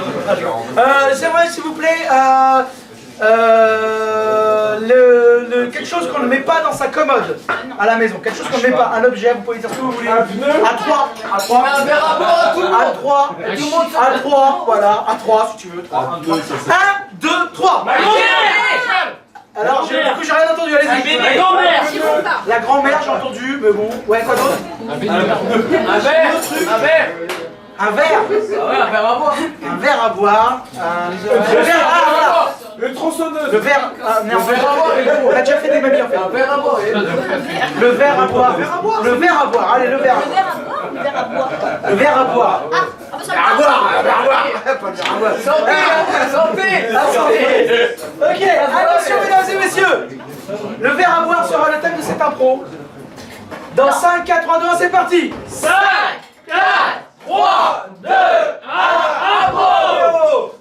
J'aimerais, s'il vous plaît, quelque chose qu'on ne met pas dans sa commode à la maison. Quelque chose qu'on ne met pas. Un objet, vous pouvez dire ce que vous voulez. À 3. À 3. Un verre à boire à tout le monde. À 3. À 3. Voilà. À 3 si tu veux. 3. 1, 2, 3. Alors, du coup, j'ai rien entendu. Allez-y. La grand-mère. La grand-mère, j'ai entendu. Mais bon. Ouais, quoi d'autre? Un verre. Un verre. Un verre. Ah ouais, un verre à boire. Un verre à boire. Le verre à boire. Une tronçonneuse. Le verre. Non, on a déjà fait des mamies en fait. Un verre à boire. Le verre à boire. Le verre à boire. Allez, le verre. Le verre à boire ou le verre à boire? Le verre à boire. Ah, bah ça À boire. À boire. Santé. Santé. Santé. Ok, attention mesdames et messieurs. Le verre à boire sera le thème de cette impro. Dans 5, 4, 3, 2, 1, c'est parti. 5, 4, 3, 2, 1, impro.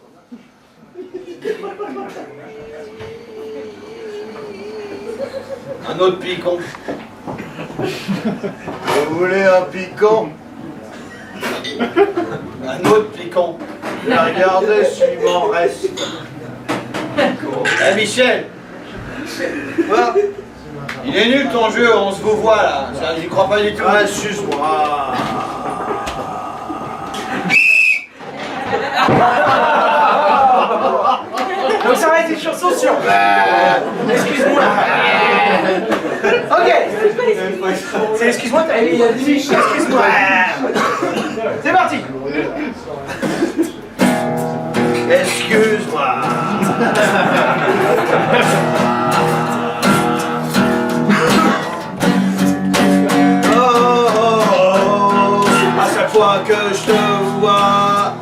Un autre picon. Vous voulez un picon? Un autre picon. Regardez s'il m'en reste. Eh Michel. Quoi? Il est nul ton jeu, on se vous voit là. Il y croit pas du tout. Ah, excuse-moi. Donc ça va être une chanson sur... Excuse-moi. Ok. C'est excuse-moi, t'as dit excuse-moi. C'est parti. Excuse-moi. Oh, oh, oh. À chaque fois que je te vois,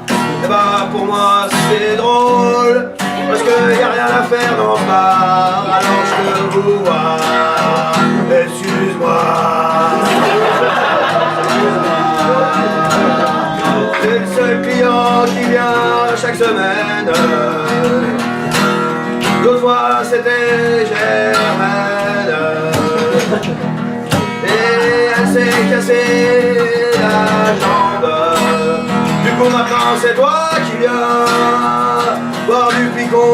eh ben pour moi c'est drôle. Parce qu'il n'y a rien à faire dans ce bar, alors je te vois. Excuse-moi. C'est le seul client qui vient chaque semaine. L'autre fois c'était Germaine. Et elle s'est cassée la jambe. Du coup maintenant c'est toi qui viens boire du picon.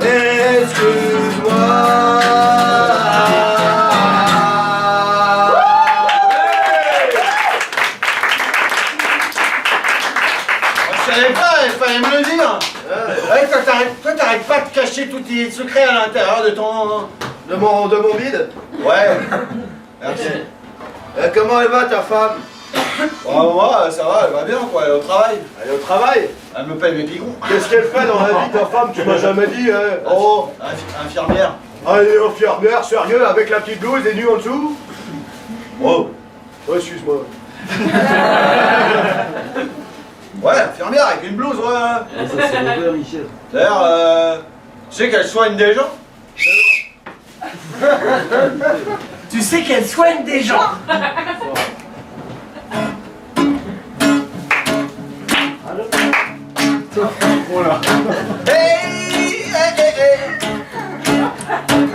Excuse-moi. Je savais pas, il fallait me le dire. Ouais, toi t'arrêtes pas de cacher tous tes secrets à l'intérieur de mon bide. Ouais. Merci. Comment elle va ta femme? Moi, ça va, elle va bien quoi, elle est au travail. Elle est au travail? Elle me paye mes picons. Qu'est-ce qu'elle fait dans la vie ta femme? Tu m'as jamais dit, hein? Oh, infirmière. Ah, elle est infirmière, sérieux, avec la petite blouse et nu en dessous? Oh, excuse-moi. Ouais, infirmière avec une blouse, ouais. Ça c'est mauvais, Michel. D'ailleurs, tu sais qu'elle soigne des gens? Tu sais qu'elle soigne des gens. Voilà. Hey, hey, hey, hey.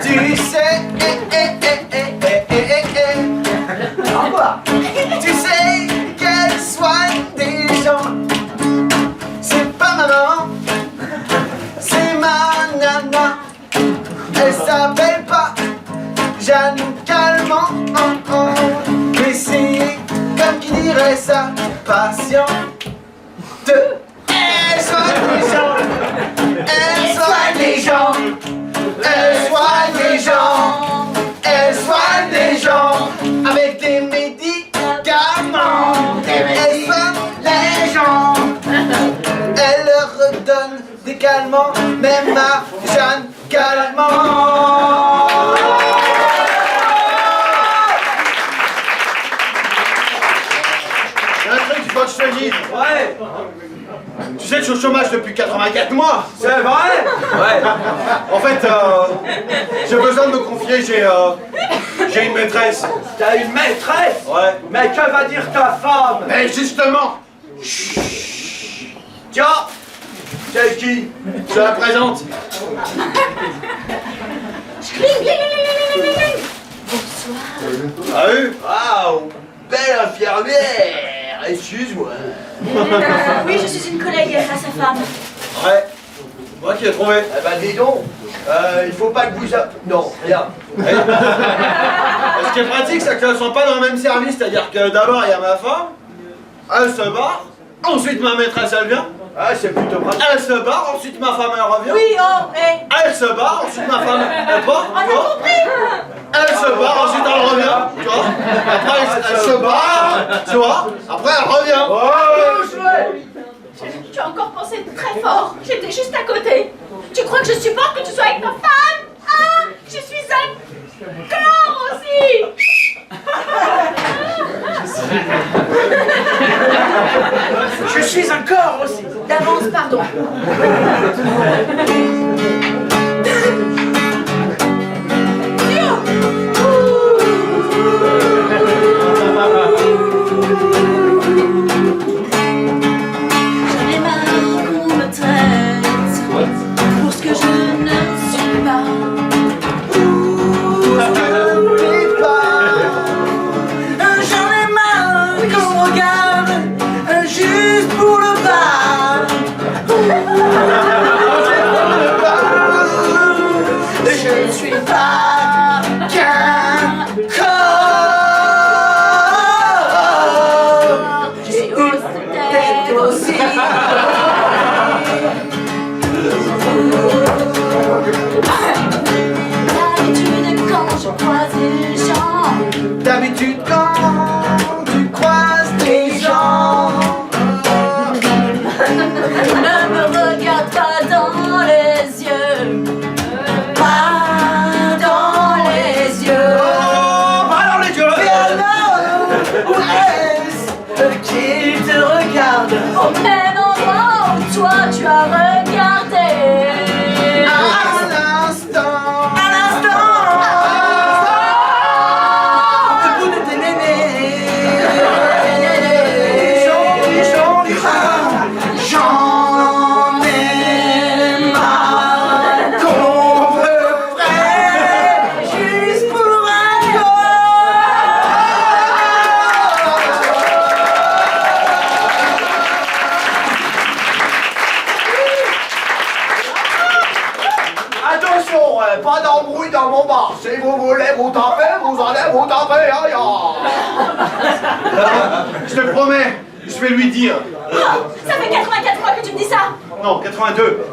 Tu sais, tu sais qu'elle soigne des gens. C'est pas maman, c'est ma nana. Elle s'appelle pas Jeanne Calment. Mais c'est comme qui dirait ça, patient. Elle soigne les gens, elle soigne les gens, elle soigne les gens, elle soigne les gens avec des médicaments. Elle soigne les gens, elle leur redonne des calmants, même à Jeanne Calment. Il y a un truc qu'il faut que je te dise. Ouais. Tu sais que je suis au chômage depuis 84 mois. C'est vrai? Ouais. En fait, j'ai besoin de me confier, j'ai une maîtresse. T'as une maîtresse? Ouais. Mais que va dire ta femme? Mais justement. Chut. Tiens. C'est qui? Je la présente. Cling, cling, cling, cling, cling, cling. Bonsoir. Ah oui? Waouh. Belle l'infirmière. Excuse-moi. Oui, je suis une collègue à sa femme. Ouais. Moi qui ai trouvé. Eh ben dis donc, il faut pas que vous... Non, regarde. Ce qui est pratique, c'est qu'elles sont pas dans le même service, c'est-à-dire que d'abord il y a ma femme, elle se barre, ensuite ma maîtresse elle vient, Ah, c'est plutôt pratique. elle se barre, ensuite ma femme elle revient, Oui, oh, hé. elle se barre, ensuite ma femme elle part, On a tu vois. compris. Elle se barre, ensuite elle revient, tu vois. Après elle se barre, tu vois. Après elle revient. Tu as encore pensé très fort. J'étais juste à côté. Tu crois que je supporte que tu sois avec ta femme? Ah, je suis un corps aussi. Je suis un corps aussi. D'avance, pardon. J'en ai marre qu'on me traite pour ce que je ne suis pas. J'en ai marre qu'on me regarde juste pour le bar. Je ne suis pas qu'un corps. J'ai peut-être aussi. D'habitude, quand je croise des gens, D'habitude, quand tu croises des gens, ne me regarde pas dans les yeux. Pas dans les yeux. et alors, où est-ce qu'il te regarde? Au même endroit où toi tu as regardé. À l'instant, le bout de tes nénés. J'en ai marre qu'on me prenne juste pour un Attention, pas d'embrouille dans mon bar. Si vous voulez vous taper, vous allez vous taper, aïe. Je te promets, je vais lui dire. Ah, ça fait 84 fois que tu me dis ça. Non, 82.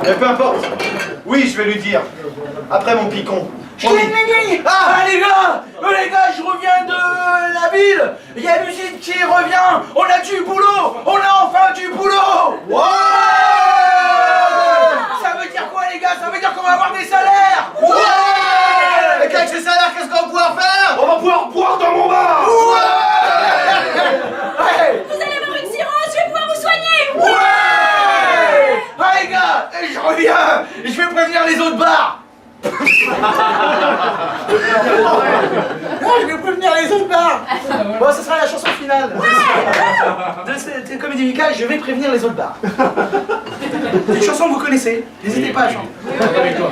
Mais peu importe. Oui, je vais lui dire. Après mon picon. Promis. Ah les gars, je reviens de la ville. Il y a l'usine qui revient. On a du boulot. On a enfin du boulot. Ça veut dire quoi les gars? Ça veut dire qu'on va avoir des salaires. Et qu'avec ces salaires, qu'est-ce qu'on va pouvoir faire? On va pouvoir boire dans mon bar. Vous allez avoir une cirrhose, je vais pouvoir vous soigner. Ah les gars, je reviens. Je vais prévenir les autres bars. Je vais prévenir les autres bars. Bon, ce sera la chanson finale de cette comédie musicale. Je vais prévenir les autres bars. C'est une chanson que vous connaissez. N'hésitez pas à chanter. Avec toi.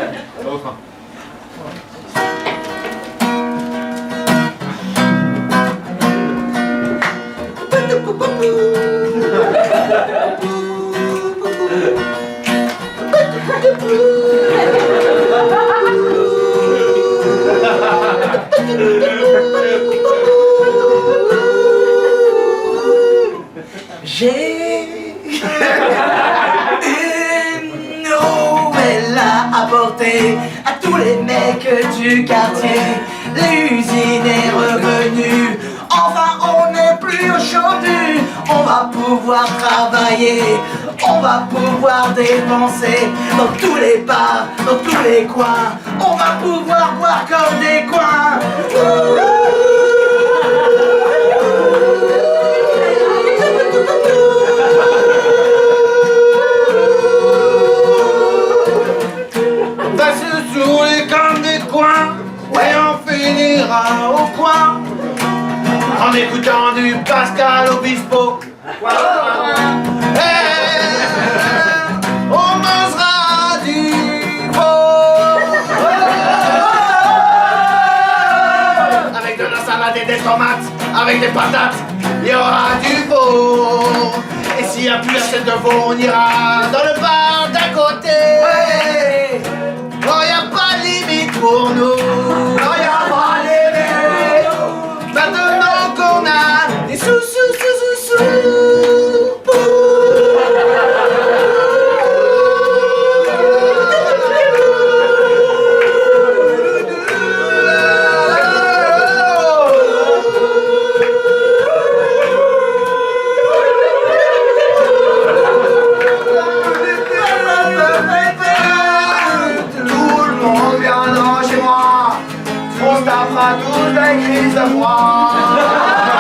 J'ai une nouvelle à apporter à tous les mecs du quartier. L'usine est revenue, enfin on n'est plus au chômage. On va pouvoir travailler, on va pouvoir dépenser dans tous les bars, dans tous les coins. On va pouvoir boire comme des coins. Passer sous les camps des coins, ouais on finira au coin, en écoutant du Pascal Obispo. On mangera du veau avec avec de la salade et des tomates, avec des patates. Il y aura du veau. Et s'il n'y a plus assez de veau, on ira dans le bar d'à côté. Oh, y a pas de limite pour nous. Oh, y a pas de limite. Maintenant qu'on a des sous. On se tapera tous des crises de froid.